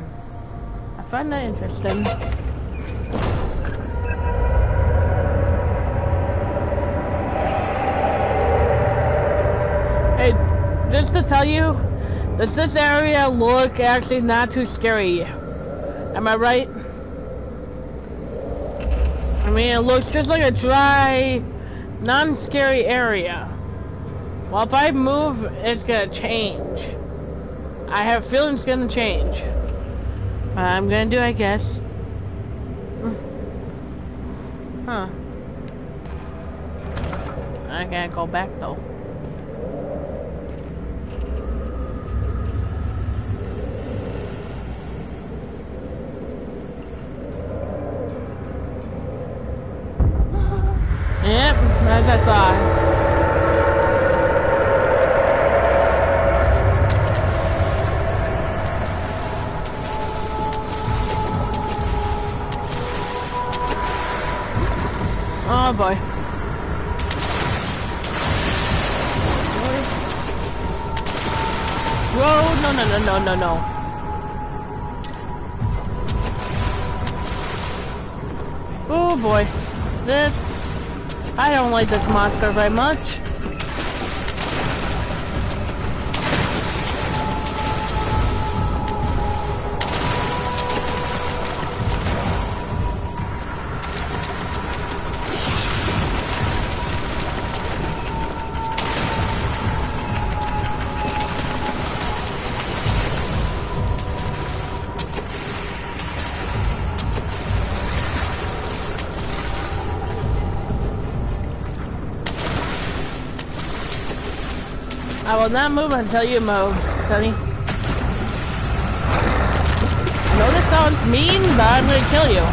I find that interesting. Hey, just to tell you, does this area look actually not too scary? Am I right? I mean, it looks just like a dry, non-scary area. Well, if I move, it's gonna change. I have a feeling it's gonna change. But I'm gonna do, I guess. Huh. I gotta go back though. Yep, as I thought. Oh boy. Whoa, no. Oh boy. This. I don't like this monster very much. I will not move until you move, Sonny. I know this sounds mean, but I'm gonna kill you.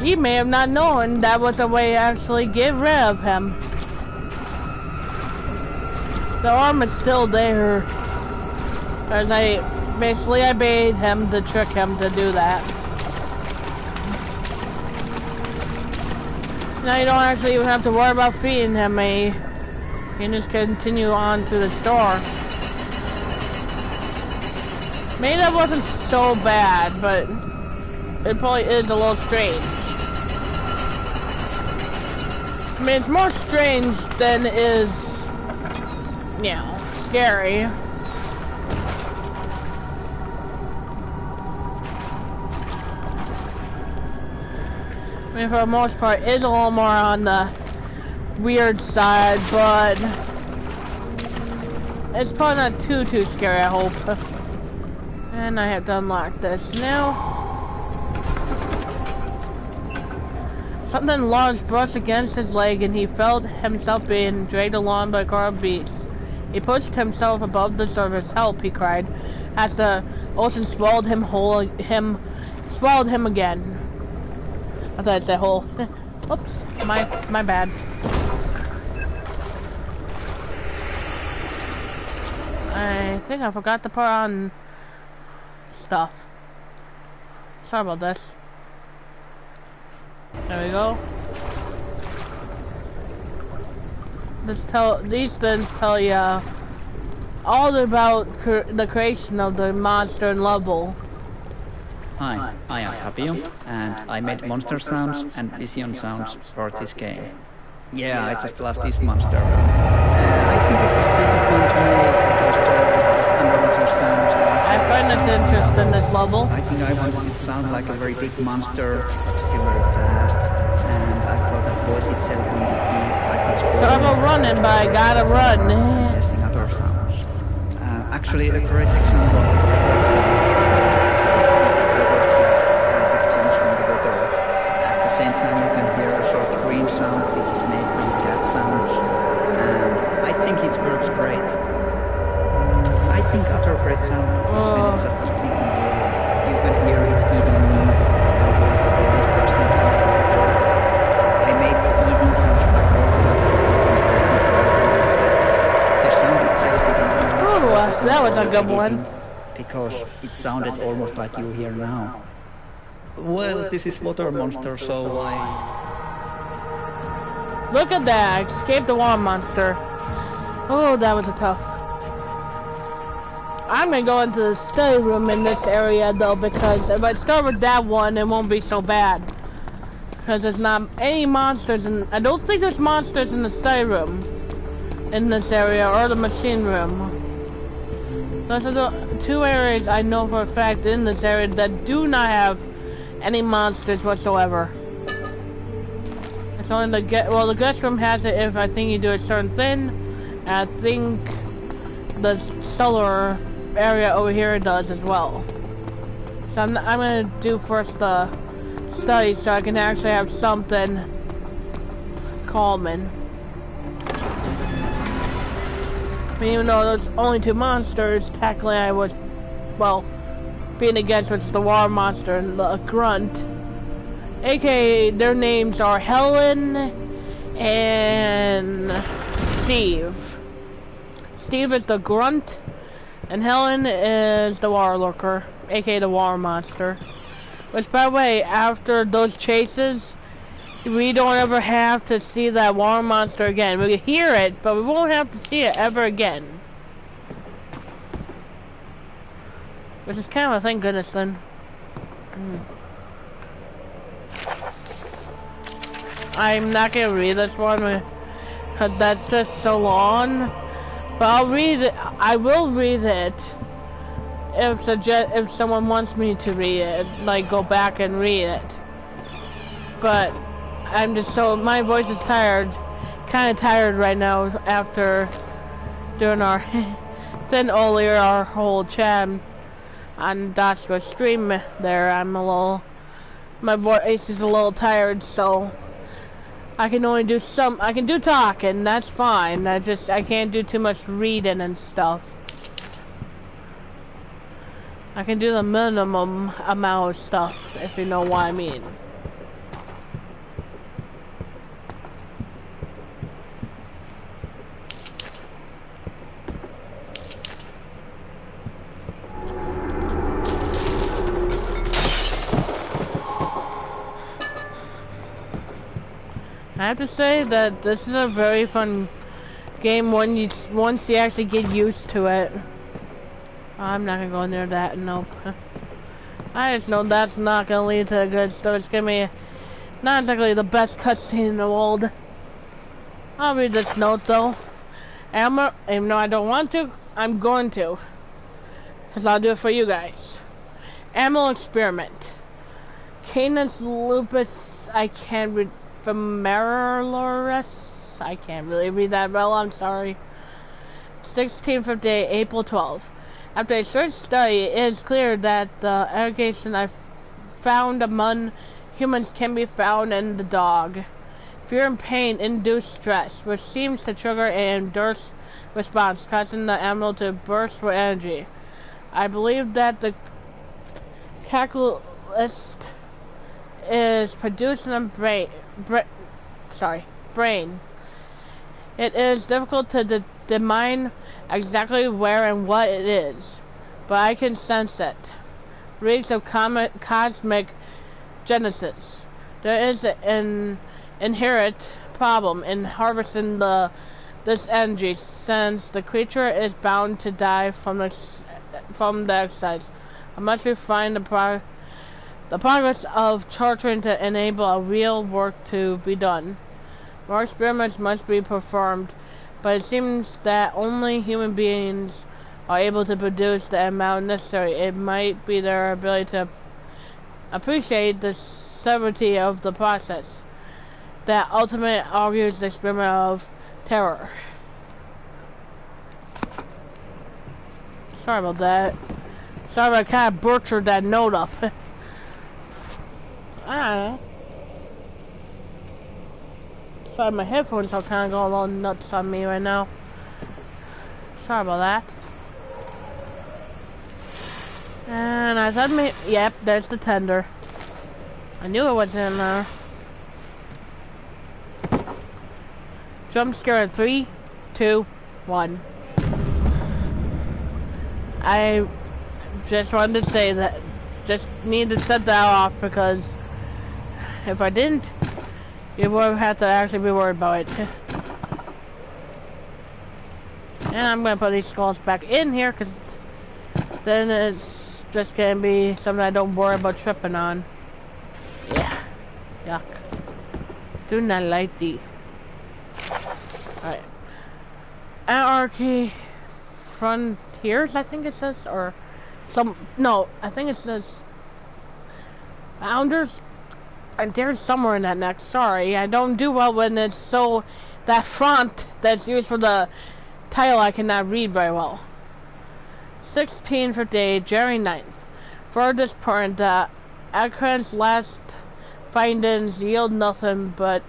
He may have not known that was a way to actually get rid of him. The arm is still there. As I bait him to trick him to do that. Now you don't actually even have to worry about feeding him, You can just continue on to the store. Maybe that wasn't so bad, but it probably is a little strange. I mean, it's more strange than it is, you know, scary. I mean, for the most part, it's a little more on the weird side, but it's probably not too scary, I hope. And I have to unlock this now. Something large brushed against his leg and he felt himself being dragged along by a car of beasts. He pushed himself above the surface. Help, he cried, as the ocean swallowed him swallowed him again. I thought I'd say whole. Oops, my bad. I think I forgot to put on stuff. Sorry about this. There we go. These things tell you all about the creation of the monster and level. Hi, I am Tapio, and I made monster sounds and vision sounds for this game. Yeah, I just love this monster. I think it was pretty fun to make because there was underwater sounds. I find it interesting, this level. I think I wanted it to sound like a very big monster, but still very fast. And I thought that voice itself needed to be like it's So I'm running, but I gotta run. Messing other sounds. Actually, a great example is the bird sound. As it sounds from the water. At the same time, you can hear a short scream sound, which is made from cat sounds. And I think it works great. I think other great sound is when it's just eating in the level. You can hear it eating meat, and when the ball is crossing the water. I made the eating sounds by walking on the steps. The sound itself didn't Ooh, that was a good one. because it sounded almost like you hear now. Well, this is Water Monster, so I... Look at that! I escaped the water monster. Oh, that was a tough. I'm gonna go into the study room in this area though, because if I start with that one, it won't be so bad. Because there's not any monsters in... I don't think there's monsters in the study room. In this area, or the machine room. Those are the two areas I know for a fact in this area that do not have any monsters whatsoever. It's only the the guest room has it if I think you do a certain thing. And I think the cellar area over here does as well. So I'm gonna do first the study so I can actually have something calming. I mean, even though there's only two monsters, technically I was, well, being against was the water monster and the grunt. AKA, their names are Helen and Steve. Steve is the grunt, and Helen is the water lurker, aka the water monster. Which, by the way, after those chases, we don't ever have to see that water monster again. We can hear it, but we won't have to see it ever again. Which is kind of a thank goodness then. I'm not gonna read this one because that's just so long. But I'll read it. I will read it if someone wants me to read it, like go back and read it. But I'm just so my voice is tired, kind of tired right now after doing our then earlier our whole chat on Daska's stream there. I'm a little, my voice is a little tired, so I can only do I can do talking, that's fine. I can't do too much reading and stuff. I can do the minimum amount of stuff, if you know what I mean. I have to say that this is a very fun game once you actually get used to it. I'm not gonna go near that, nope. I just know that's not gonna lead to a good story. It's gonna be not exactly the best cutscene in the world. I'll read this note though. Even though I don't want to, I'm going to. Because I'll do it for you guys. Animal experiment. Canis lupus, I can't read. Famarilaris? I can't really read that well, I'm sorry. 1658, April 12th. After a search study, it is clear that the allegation I found among humans can be found in the dog. Fear and pain induce stress, which seems to trigger an endurance response, causing the animal to burst with energy. I believe that the catalyst is produced in the brain. It is difficult to determine exactly where and what it is, but I can sense it. Reeks of cosmic genesis. There is an inherent problem in harvesting this energy, since the creature is bound to die from the exercise. I must refine the progress of torturing to enable a real work to be done. More experiments must be performed, but it seems that only human beings are able to produce the amount necessary. It might be their ability to appreciate the severity of the process that ultimately argues the experiment of terror. Sorry about that. Sorry I kind of butchered that note up. I sorry, my headphones are kind of going a little nuts on me right now. Sorry about that. And I thought yep, there's the tender. I knew it was in there. Jump scare at 3, 2, 1. Just wanted to say that. Just need to set that off because if I didn't, you would have to actually be worried about it. And I'm gonna put these skulls back in here because then it's just gonna be something I don't worry about tripping on. Yeah. Yuck. Do not like thee. Alright. Anarchy Frontiers, I think it says, or no, I think it says Founders. And there's somewhere in that next. Sorry, I don't do well when it's so that font that's used for the title I cannot read very well. 1658, January 9th. For this point, Akron's last findings yield nothing but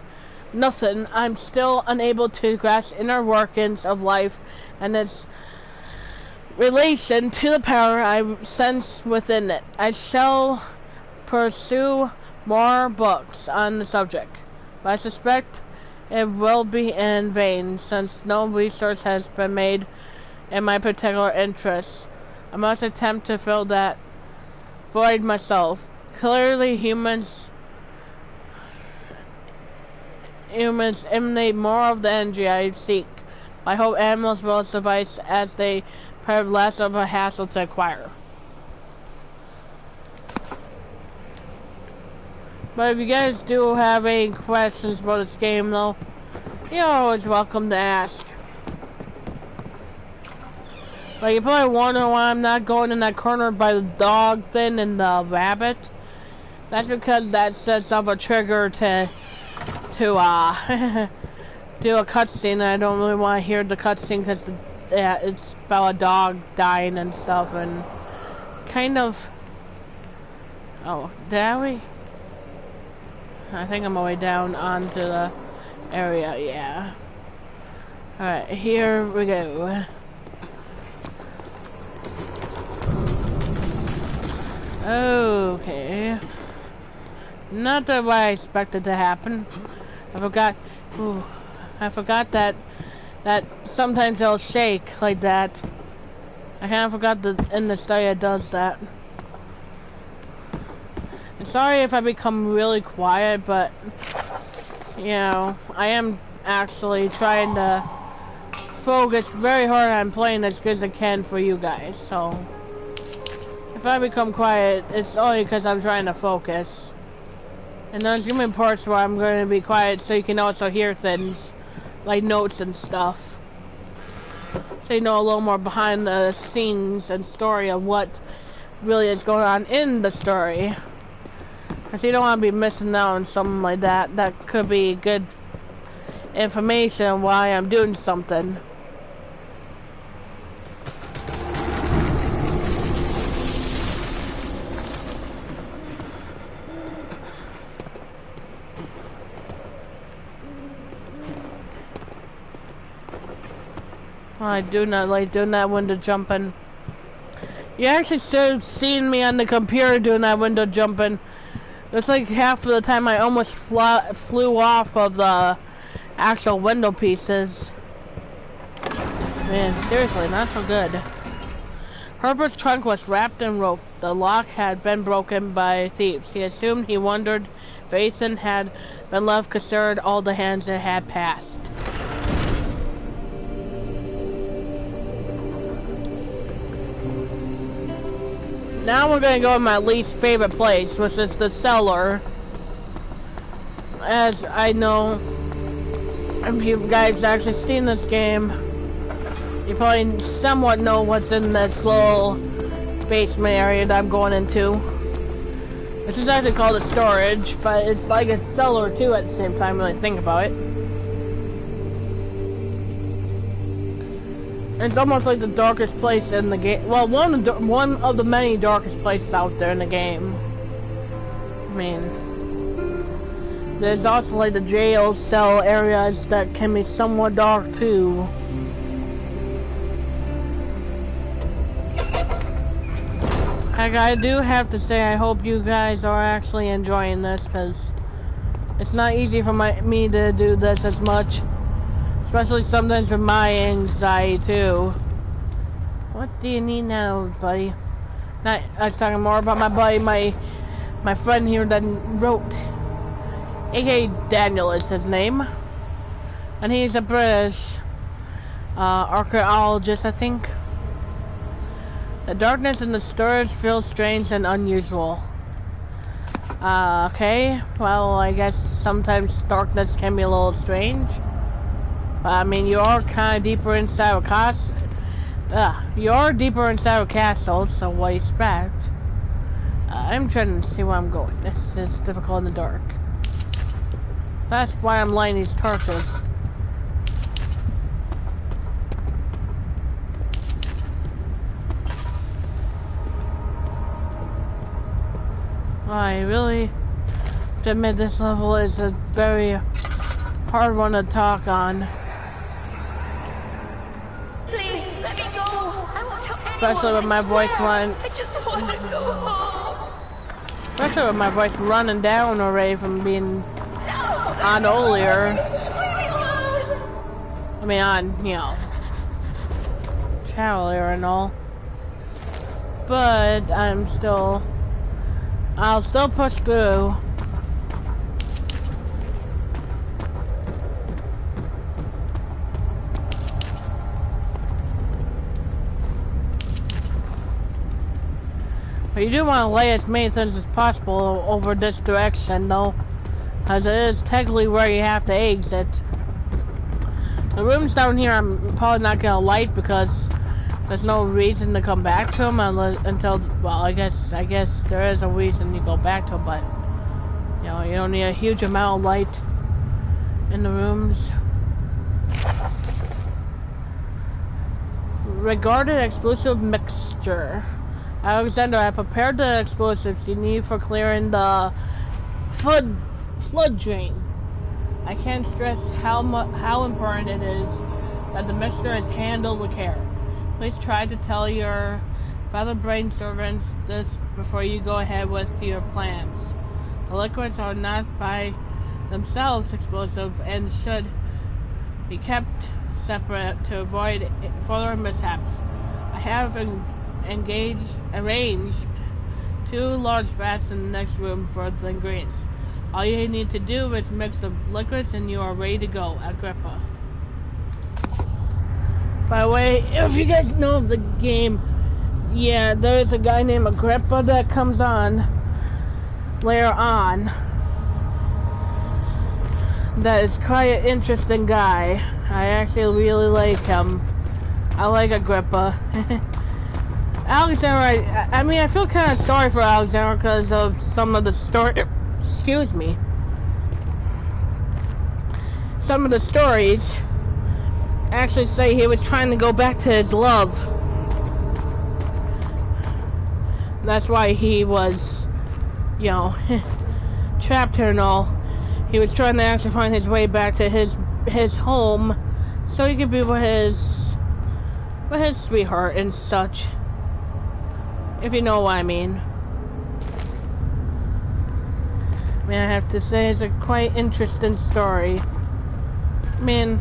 nothing. I'm still unable to grasp inner workings of life and its relation to the power I sense within it. I shall pursue more books on the subject, but I suspect it will be in vain since no research has been made in my particular interests. I must attempt to fill that void myself. Clearly humans emanate more of the energy I seek. I hope animals will suffice as they prove less of a hassle to acquire. But if you guys do have any questions about this game though, you're always welcome to ask. Like, you're probably wondering why I'm not going in that corner by the dog thing and the rabbit. That's because that sets off a trigger to do a cutscene. I don't really want to hear the cutscene because it's about a dog dying and stuff and kind of. Oh, did we? I think I'm all the way down onto the area. Yeah. All right, here we go. Okay. Not the way I expected to happen. I forgot that sometimes it'll shake like that. I kind of forgot that in the story it does that. And sorry if I become really quiet, but you know, I am actually trying to focus very hard on playing as good as I can for you guys. So if I become quiet, it's only because I'm trying to focus. And there's gonna be parts where I'm going to be quiet so you can also hear things, like notes and stuff. So you know a little more behind the scenes and story of what really is going on in the story. Because you don't want to be missing out on something like that. That could be good information why I'm doing something. I do not like doing that window jumping. You actually should have seen me on the computer doing that window jumping. It's like half of the time I almost flew off of the actual window pieces. Man, seriously, not so good. Herbert's trunk was wrapped in rope. The lock had been broken by thieves. He assumed he wondered if Ethan had been left, considered all the hands that had passed. Now we're gonna go to my least favorite place, which is the cellar. As I know, if you guys actually seen this game, you probably somewhat know what's in this little basement area that I'm going into. This is actually called a storage, but it's like a cellar too at the same time when I think about it. It's almost like the darkest place in the game. Well, one of the many darkest places out there in the game. I mean, there's also like the jail cell areas that can be somewhat dark too. Heck, I do have to say I hope you guys are actually enjoying this, because it's not easy for me to do this as much. Especially sometimes with my anxiety too. What do you need now, buddy? Not, I was talking more about my buddy, my friend here that wrote, aka Daniel is his name, and he's a British archaeologist, I think. The darkness in the stores feels strange and unusual. Okay, well, I guess sometimes darkness can be a little strange. I mean, you are kind of deeper inside a castle. You are deeper inside a castle, so what do you expect? I'm trying to see where I'm going. This is difficult in the dark. That's why I'm lighting these torches. I really have to admit this level is a very hard one to talk on. Please, let me go. I won't tell anyone. Especially with my voice running. I just want to go home. Especially with my voice running down already from being on earlier. Leave me alone. I mean on, you know, chat earlier and all. But I'll still push through. But you do want to lay as many things as possible over this direction though, as it is technically where you have to exit. The rooms down here I'm probably not going to light because there's no reason to come back to them until, well, I guess there is a reason you go back to them, but, you know, you don't need a huge amount of light in the rooms. Regarded explosive mixture. Alexander, I prepared the explosives you need for clearing the flood drain. I can't stress how important it is that the mixture is handled with care. Please try to tell your feather brain servants this before you go ahead with your plans. The liquids are not by themselves explosive and should be kept separate to avoid further mishaps. I have arranged 2 large vats in the next room for the ingredients. All you need to do is mix the liquids and you are ready to go. Agrippa. By the way, if you guys know of the game, yeah, there's a guy named Agrippa that comes on later on. That is quite an interesting guy. I actually really like him. I like Agrippa. Alexander, I mean, I feel kind of sorry for Alexander because of some of the story. Excuse me. Some of the stories actually say he was trying to go back to his love. That's why he was, you know, trapped here and all. He was trying to actually find his way back to his home so he could be with his sweetheart and such. If you know what I mean. I mean, I have to say it's a quite interesting story. I mean,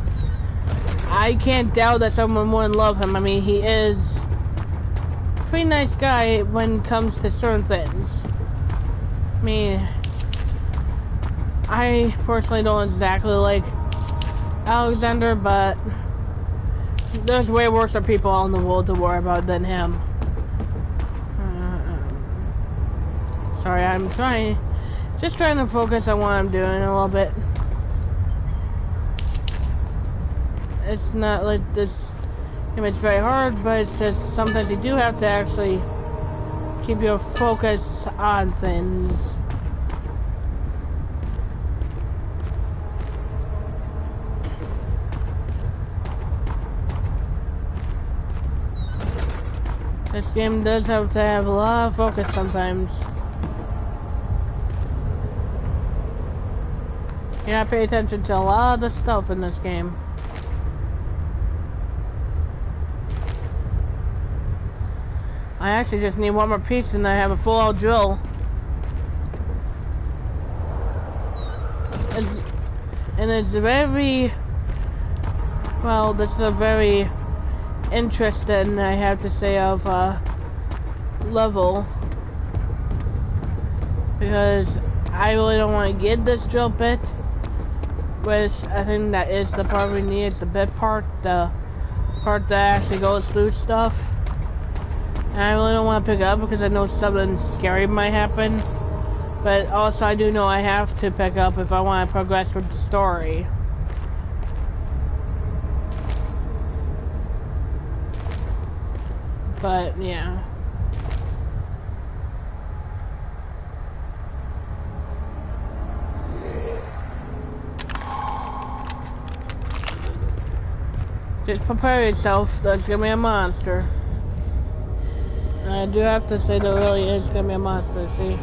I can't doubt that someone wouldn't love him. I mean, he is a pretty nice guy when it comes to certain things. I mean, I personally don't exactly like Alexander, but there's way worse people out in the world to worry about than him. Sorry, I'm just trying to focus on what I'm doing a little bit. It's not like this, it's very hard, but it's just sometimes you do have to actually keep your focus on things. This game does have to have a lot of focus sometimes. You gotta pay attention to a lot of the stuff in this game. I actually just need one more piece and I have a full-out drill. And it's very, well, this is a very interesting, I have to say, of level because I really don't want to get this drill bit, which I think that is the part we need, the bit part, the part that actually goes through stuff. And I really don't want to pick it up because I know something scary might happen, but also I do know I have to pick up if I want to progress with the story. But yeah. Just prepare yourself, there's gonna be a monster. And I do have to say there really is gonna be a monster, see?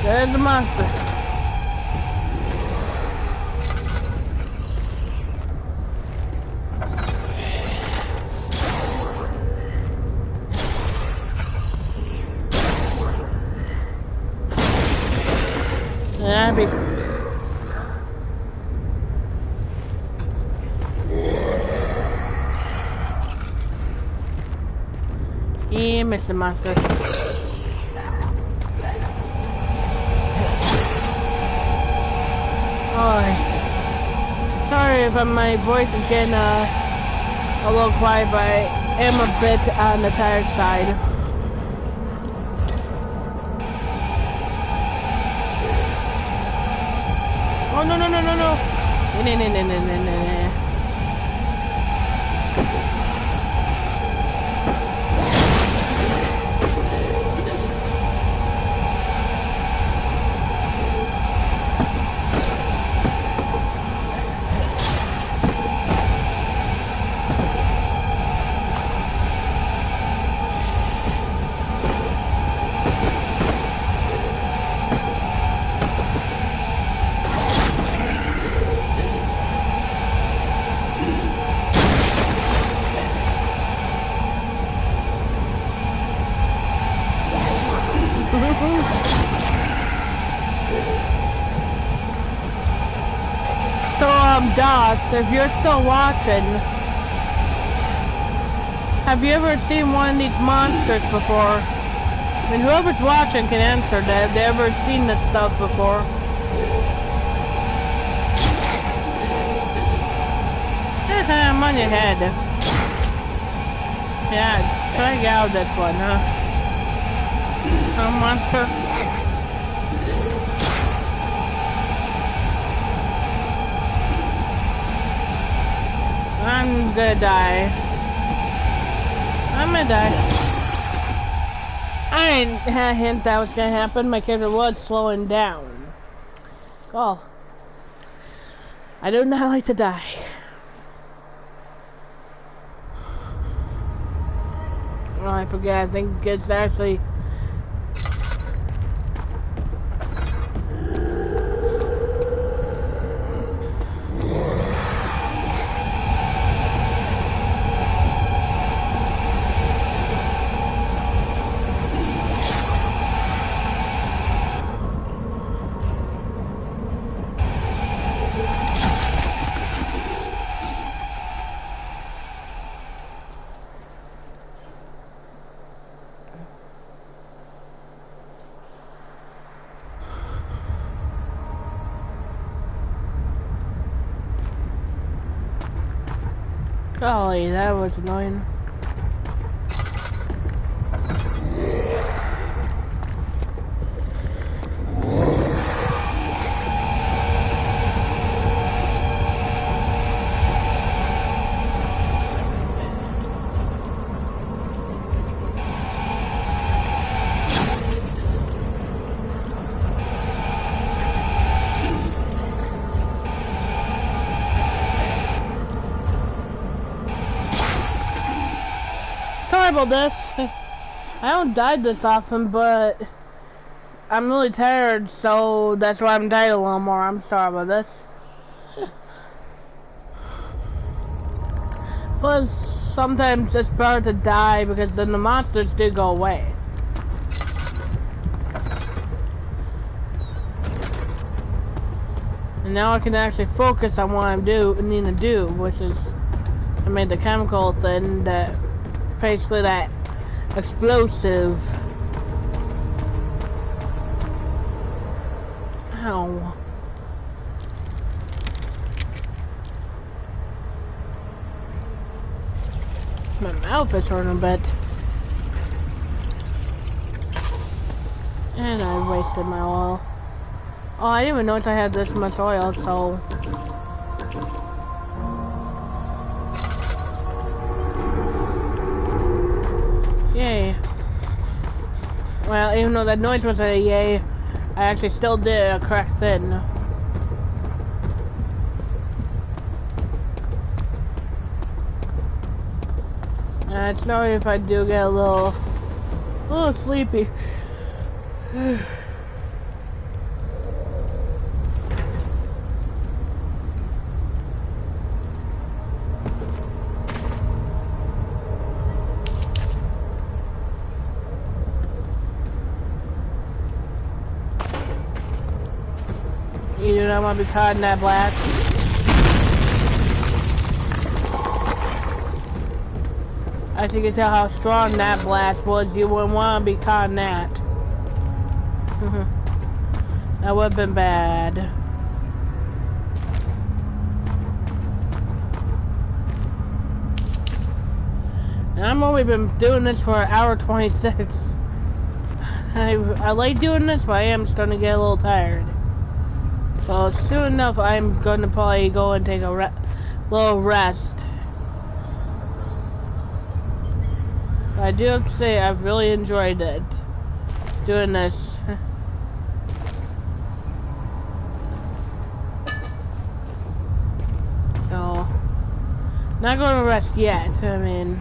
There's a monster. That'd be... Yeah, Mr. Monster. Oh, sorry if my voice is getting a little quiet, but I am a bit on the tired side. Oh no no no no no! No. So, Dots, if you're still watching, have you ever seen one of these monsters before? I mean, whoever's watching can answer that. Have they ever seen this stuff before? I'm on your head. Yeah, try out this one, huh? Some monster. I'm gonna die. I'm gonna die. I didn't have a hint that was gonna happen. My character was slowing down. Oh. I do not like to die. Oh, I forget. I think it's actually... Golly, that was annoying. About this. I don't die this often, but I'm really tired, so that's why I'm dying a little more. I'm sorry about this. Plus, sometimes it's better to die because then the monsters do go away. And now I can actually focus on what I need to do, which is I made the chemical thing that basically that explosive. Ow. My mouth is hurting a bit. And I wasted my oil. Oh, I didn't even notice I had this much oil, so... Yay. Well, even though that noise was a yay, I actually still did a correct thing. Sorry if I do get a little sleepy. You do not want to be caught in that blast. As you can tell how strong that blast was, you wouldn't want to be caught in that. That would have been bad. And I've only been doing this for 1:26. I like doing this, but I am starting to get a little tired. So soon enough, I'm going to probably go and take a little rest. I do have to say, I've really enjoyed it, doing this. So, not going to rest yet. I mean,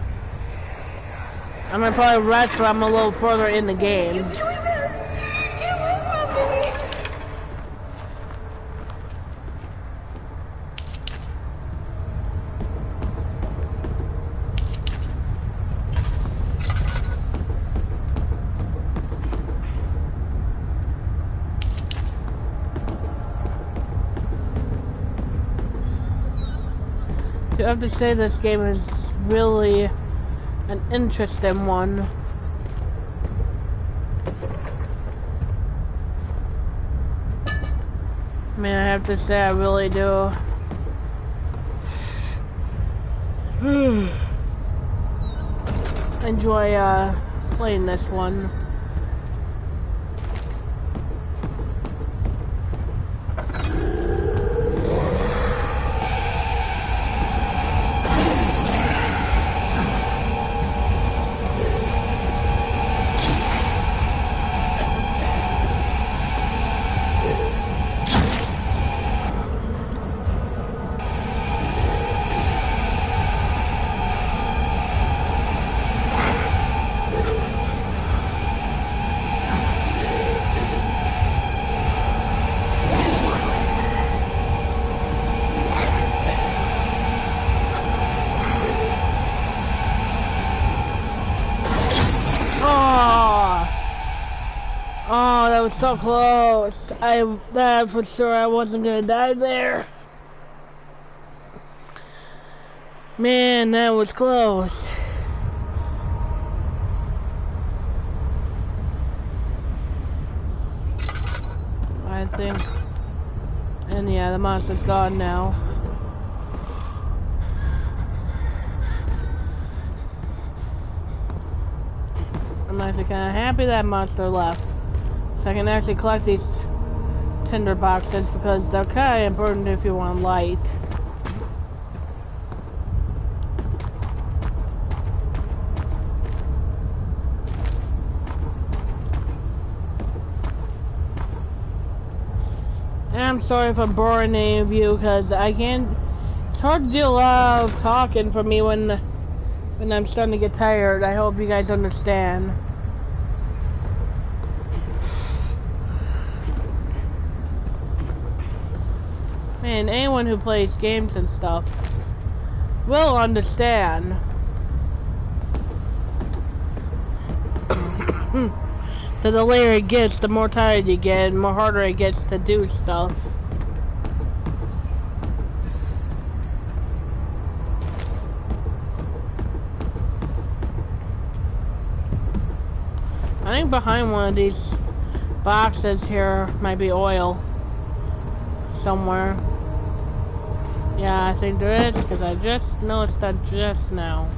I'm going to probably rest when I'm a little further in the game. I have to say this game is really an interesting one. I mean, I have to say I really do. Enjoy playing this one. That was so close. I thought for sure I wasn't gonna die there. Man, that was close. I think. And yeah, the monster's gone now. I'm actually kind of happy that monster left. So I can actually collect these tinder boxes because they're kind of important if you want light. And I'm sorry if I'm boring any of you because I can't. It's hard to do a lot of talking for me when I'm starting to get tired. I hope you guys understand. Man, anyone who plays games and stuff will understand. The later it gets, the more tired you get, and the more harder it gets to do stuff. I think behind one of these boxes here might be oil. Somewhere. Yeah, I think there is, because I just noticed that just now.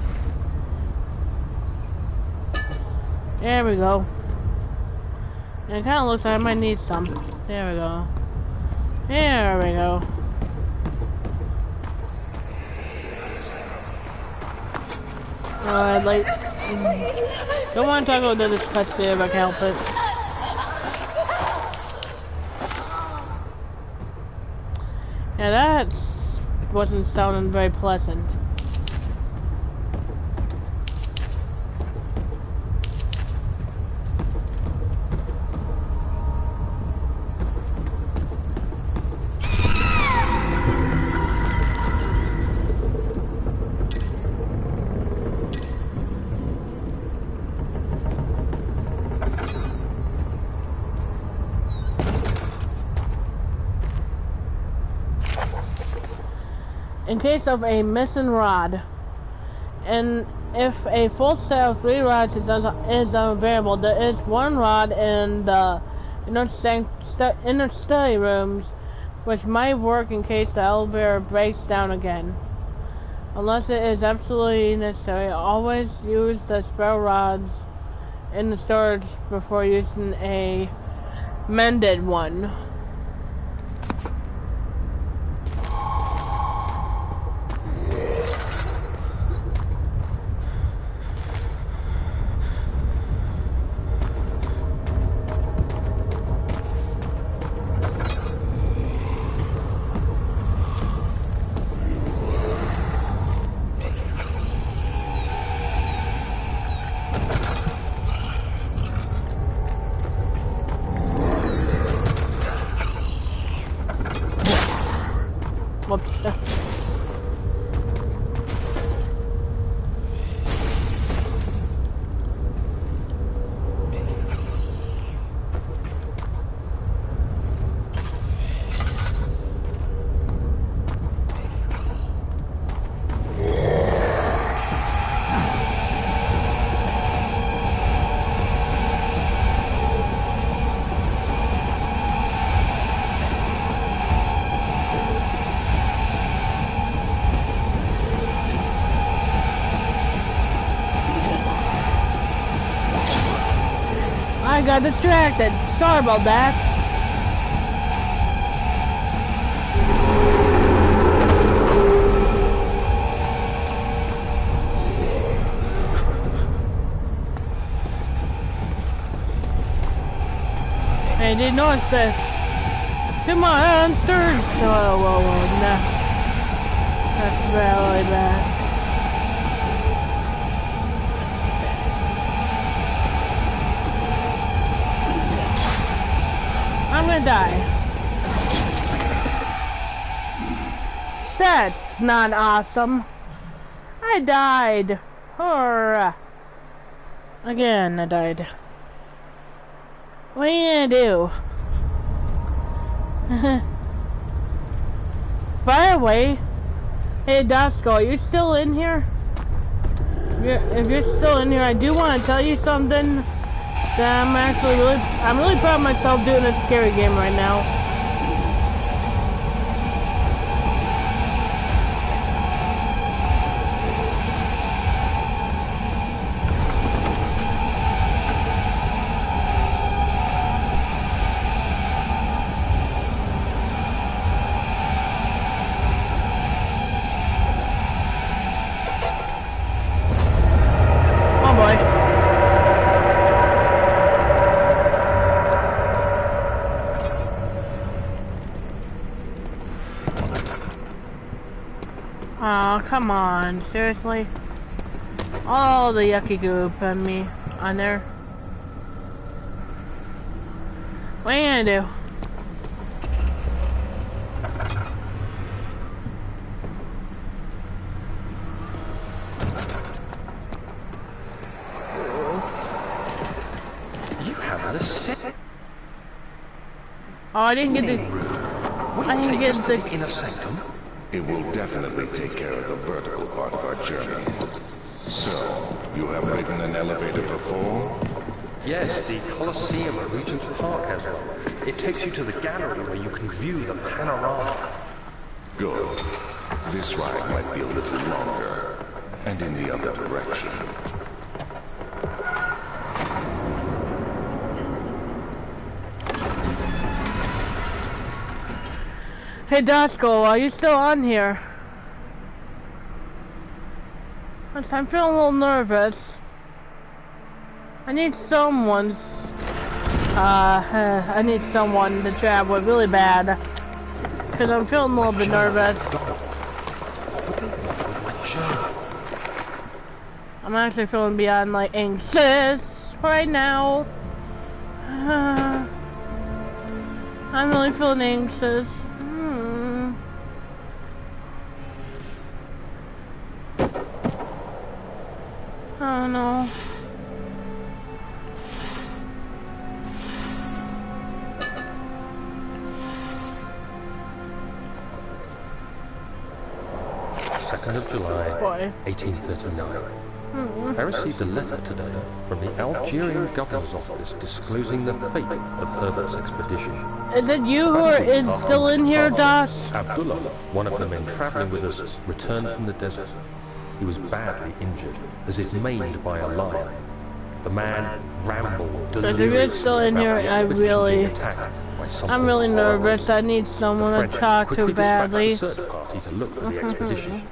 There we go. And it kind of looks like I might need some. There we go. There we go. Like, don't want to talk about this cutscene if I can help it. Yeah, that wasn't sounding very pleasant. In case of a missing rod, and if a full set of 3 rods is unavailable, there is 1 rod in the inner study rooms, which might work in case the elevator breaks down again. Unless it is absolutely necessary, always use the spare rods in the storage before using a mended one. Whoops. I got distracted. Sorry about that. I didn't notice this. Come on, monsters! Oh, whoa, no. That's really bad. I'm gonna die. That's not awesome. I died. Hurrah. Again, I died. What are you gonna do? By the way, hey Dasco, are you still in here? If you're still in here, I do want to tell you something. That I'm really proud of myself doing a scary game right now. Oh boy. Oh, come on, seriously? All the yucky goop on me, on there. What are you gonna do? You have had a set. Oh, I didn't get the... I didn't get the... inner sanctum. It will definitely take care of the vertical part of our journey. So, you have ridden an elevator before? Yes, the Colosseum at Regent's Park has one. It takes you to the gallery where you can view the panorama. Good. This ride might be a little longer, and in the other direction. Hey Dasko, are you still on here? I'm feeling a little nervous. I need someone to chat with really bad. Because I'm feeling a little bit nervous. I'm actually feeling beyond like anxious right now. I'm really feeling anxious. I don't know. July 1839. I received a letter today from the Algerian governor's office disclosing the fate of Herbert's expedition. Is it you who is still in here, Das? Abdullah, one of the men traveling with us, returned from the desert. He was badly injured, as if maimed by a lion. The man rambled deliriously about the expedition being attacked by something I'm really horrible. nervous. I need someone to talk to badly. The search party to look for the expedition.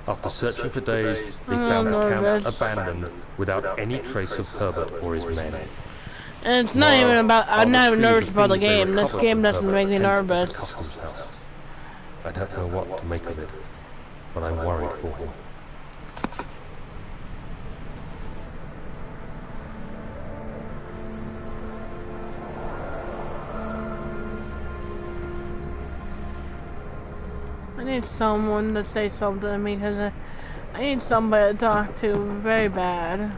After searching for days, they found the camp abandoned without any trace of Herbert or his men. And it's not even about, I'm not even nervous about the game. This game doesn't make me nervous. Customs house. I don't know what to make of it, but I'm worried for him. I need someone to say something to me because I need somebody to talk to very bad.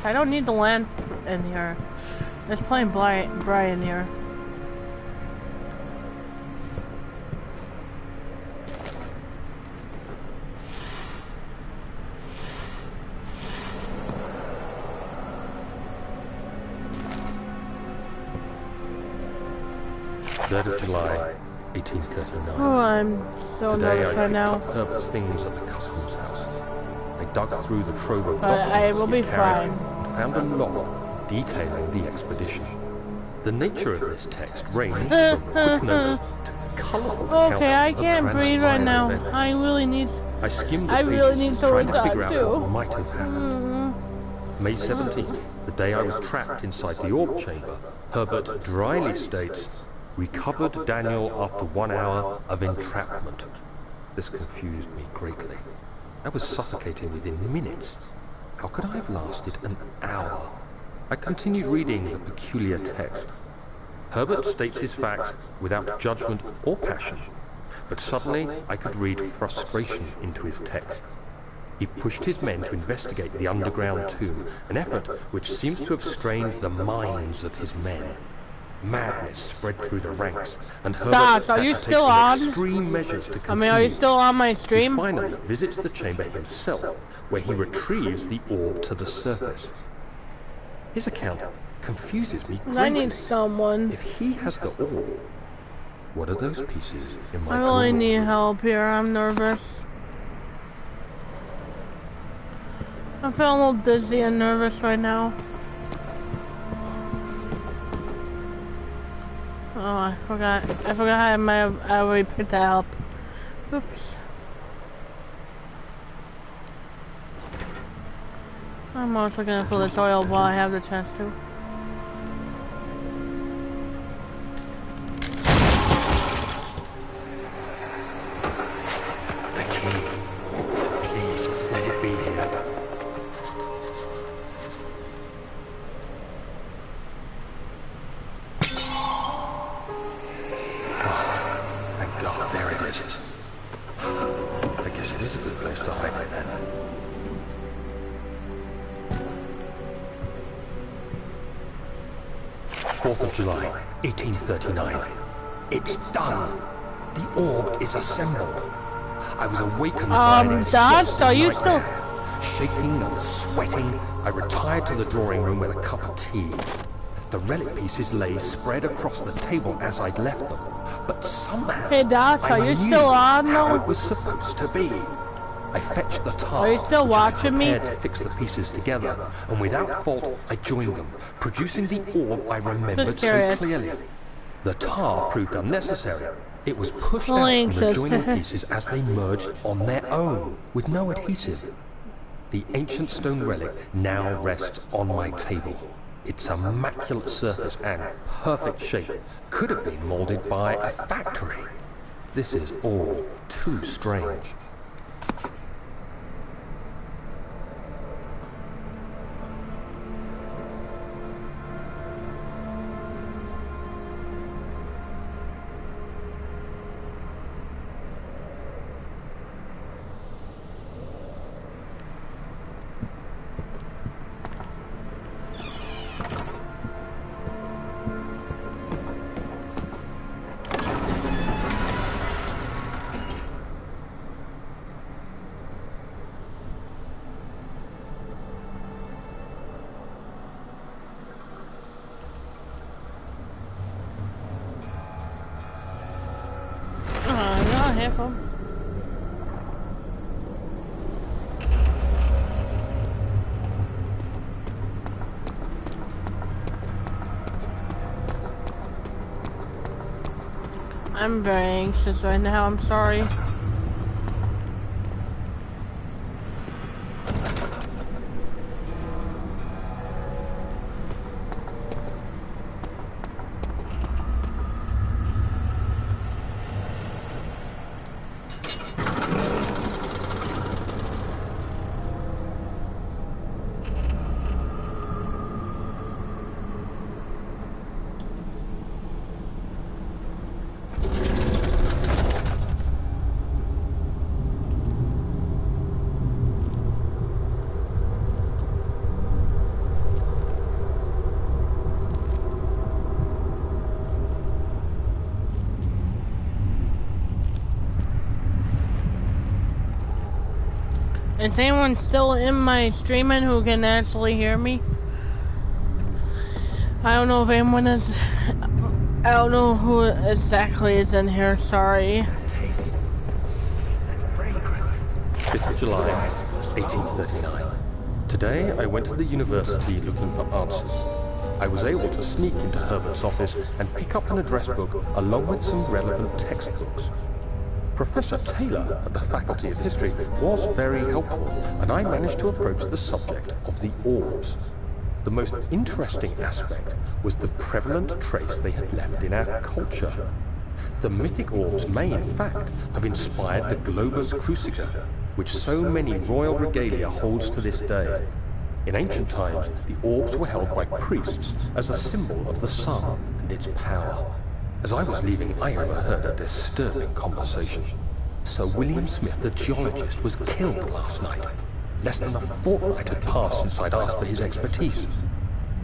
I don't need the lamp in here. There's plenty bright in here. July 1839. Oh, I'm so nervous right now. Today I picked up Herbert's things at the customs house. I dug through the trove of But I documents will he be carried fine. and found a log detailing the expedition. The nature of this text ranged from quick notes to colourful accounts Okay, I of can't breathe right transpired now. events. I really need. I skimmed the I pages, really need someone trying to to figure talk out to. what might have happened. May 17th, the day I was trapped inside the orb chamber, Herbert dryly states, "Recovered Daniel after 1 hour of entrapment." This confused me greatly. I was suffocating within minutes. How could I have lasted an hour? I continued reading the peculiar text. Herbert states his facts without judgment or passion, but suddenly I could read frustration into his text. He pushed his men to investigate the underground tomb, an effort which seems to have strained the minds of his men. Madness spread through the ranks, and Herbert Stas, are had you to take still some on? extreme measures to continue. Are you still on my He stream? finally visits the chamber himself, where he retrieves the orb to the surface. His account confuses me greatly. I need someone. If he has the orb, what are those pieces in my I really drawer? need help here. I'm nervous. I feel a little dizzy and nervous right now. Oh, I forgot I already picked that up. Oops. I'm also gonna fill this oil while I have the chance to. The key. Please, let it be here. Oh, thank God, there it is. I guess it is a good place to hide it then. July 1839. It's done. The orb is assembled. I was awakened by an Dad, exhausting are you nightmare. Shaking and sweating, I retired to the drawing room with a cup of tea. The relic pieces lay spread across the table as I'd left them, but somehow Hey, Doc, I are you knew still on, how though? it was supposed to be. I fetched the tar, Are you still which I watching me? prepared to fix the pieces together, and without fault, I joined them, producing the orb I remembered so curious. clearly. The tar proved unnecessary. It was pushed Links out from the is- joining pieces as they merged on their own, with no adhesive. The ancient stone relic now rests on my table. Its immaculate surface and perfect shape could have been molded by a factory. This is all too strange. No, headphone. I'm very anxious right now, I'm sorry. Is anyone still in my streaming who can actually hear me? I don't know if anyone is. I don't know who exactly is in here, sorry. Taste and fragrance. 5th of July, 1839. Today, I went to the university looking for answers. I was able to sneak into Herbert's office and pick up an address book along with some relevant textbooks. Professor Taylor at the Faculty of History was very helpful, and I managed to approach the subject of the orbs. The most interesting aspect was the prevalent trace they had left in our culture. The mythic orbs may, in fact, have inspired the Globus Cruciger, which so many royal regalia holds to this day. In ancient times, the orbs were held by priests as a symbol of the sun and its power. As I was leaving, I overheard a disturbing conversation. Sir William Smith, the geologist, was killed last night. Less than a fortnight had passed since I'd asked for his expertise.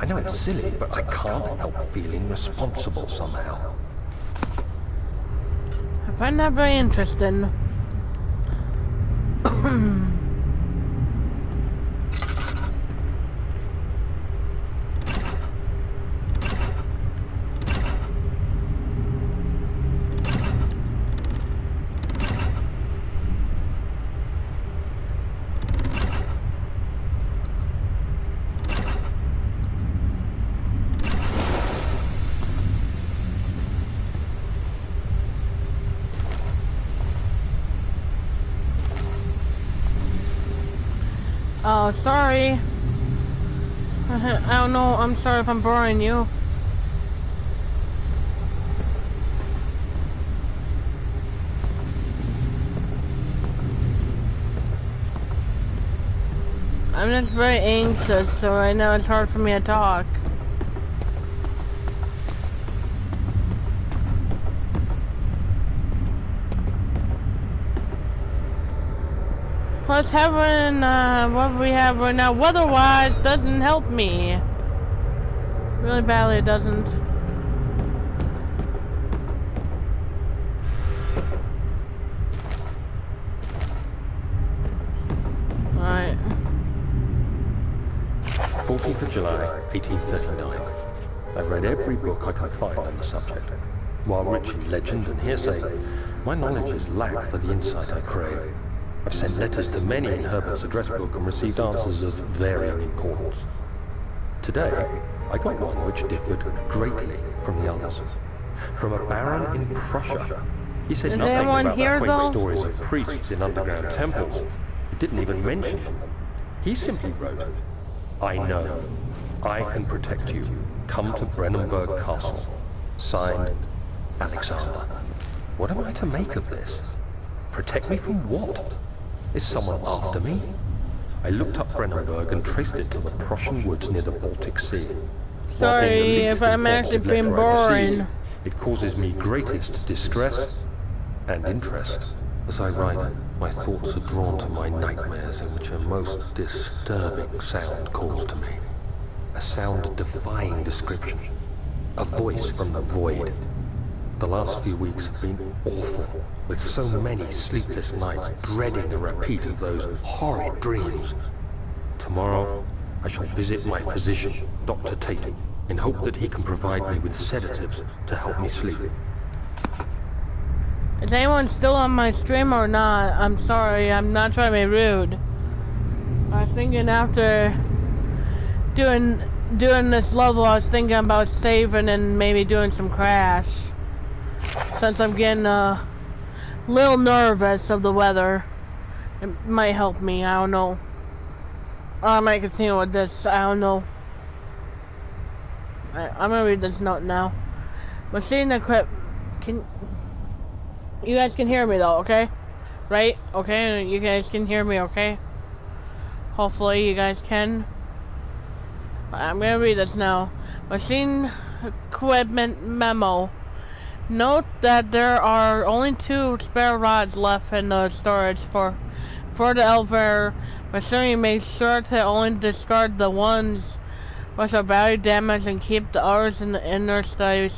I know it's silly, but I can't help feeling responsible somehow. I find that very interesting. Oh, sorry. I don't know. I'm sorry if I'm boring you. I'm just very anxious, so right now it's hard for me to talk. Plus having what we have right now weather-wise doesn't help me. Really badly it doesn't. Alright. 14th of July, 1839. I've read every book I can find on the subject. While rich in legend and hearsay, my knowledge is lack for the insight I crave. I've sent letters to many in Herbert's address book and received answers of varying importance. Today, I got one which differed greatly from the others. From a baron in Prussia. He said Is nothing anyone about here, the quaint though? stories of priests in underground temples. He didn't even mention them. He simply wrote, I know. I can protect you. Come to Brennenburg Castle. Signed, Alexander. What am I to make of this? Protect me from what? Is someone after me? I looked up Brennenburg and traced it to the Prussian woods near the Baltic Sea. While being the Sorry least if I'm actually informative being letter I've boring. received, it causes me greatest distress and interest. As I write, my thoughts are drawn to my nightmares in which a most disturbing sound calls to me. A sound defying description. A voice from the void. The last few weeks have been awful, with so many sleepless nights dreading a repeat of those horrid dreams. Tomorrow, I shall visit my physician, Dr. Tate, in hope that he can provide me with sedatives to help me sleep. Is anyone still on my stream or not? I'm sorry, I'm not trying to be rude. I was thinking after doing this level, I was thinking about saving and maybe doing some Crash. Since I'm getting a little nervous of the weather, it might help me, I don't know. Or I might continue with this, I don't know. I'm gonna read this note now. Machine equip. You guys can hear me though, okay? Right? Okay, you guys can hear me, okay? Hopefully you guys can. I'm gonna read this now. Machine equipment memo. Note that there are only 2 spare rods left in the storage for the elevator. Machinery makes sure to only discard the ones which are badly damaged and keep the others in the inner study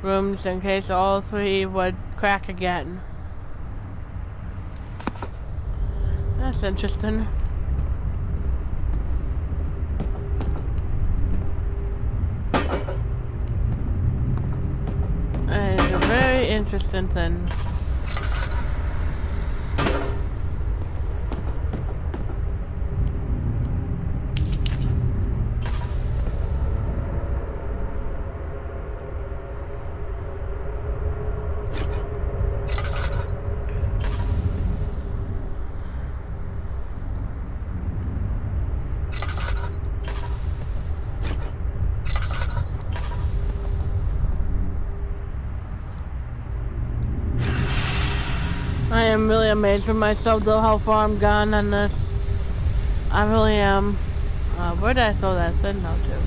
rooms in case all 3 would crack again. That's interesting. It's a very interesting thing. I am really amazed with myself though how far I'm gone on this. I really am. Where did I throw that thing out to?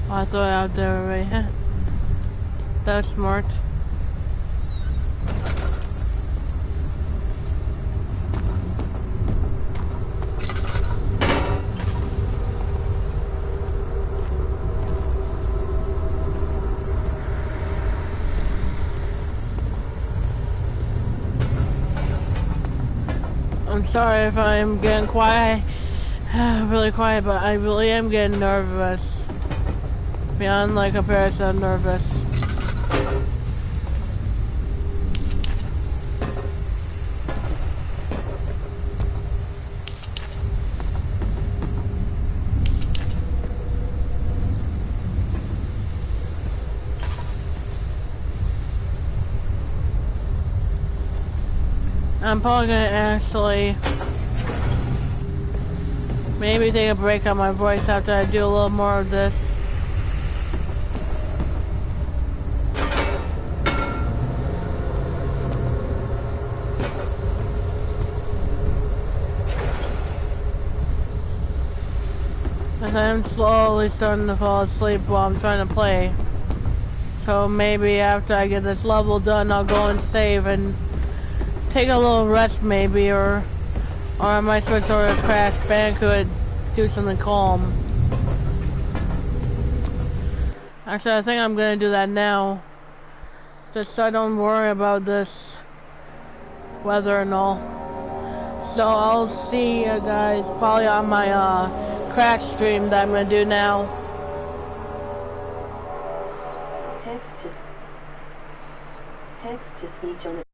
Oh, I threw it out there already. That was smart. I'm sorry if I'm getting quiet, really quiet, but I really am getting nervous. Beyond like comparison, nervous. I'm probably gonna actually maybe take a break on my voice after I do a little more of this. As I'm slowly starting to fall asleep while I'm trying to play. So maybe after I get this level done, I'll go and save and take a little rest maybe, or I might switch over to Crash Bandicoot, do something calm. Actually, I think I'm gonna do that now, just so I don't worry about this weather and all. So I'll see you guys probably on my crash stream that I'm gonna do now. Text to speech on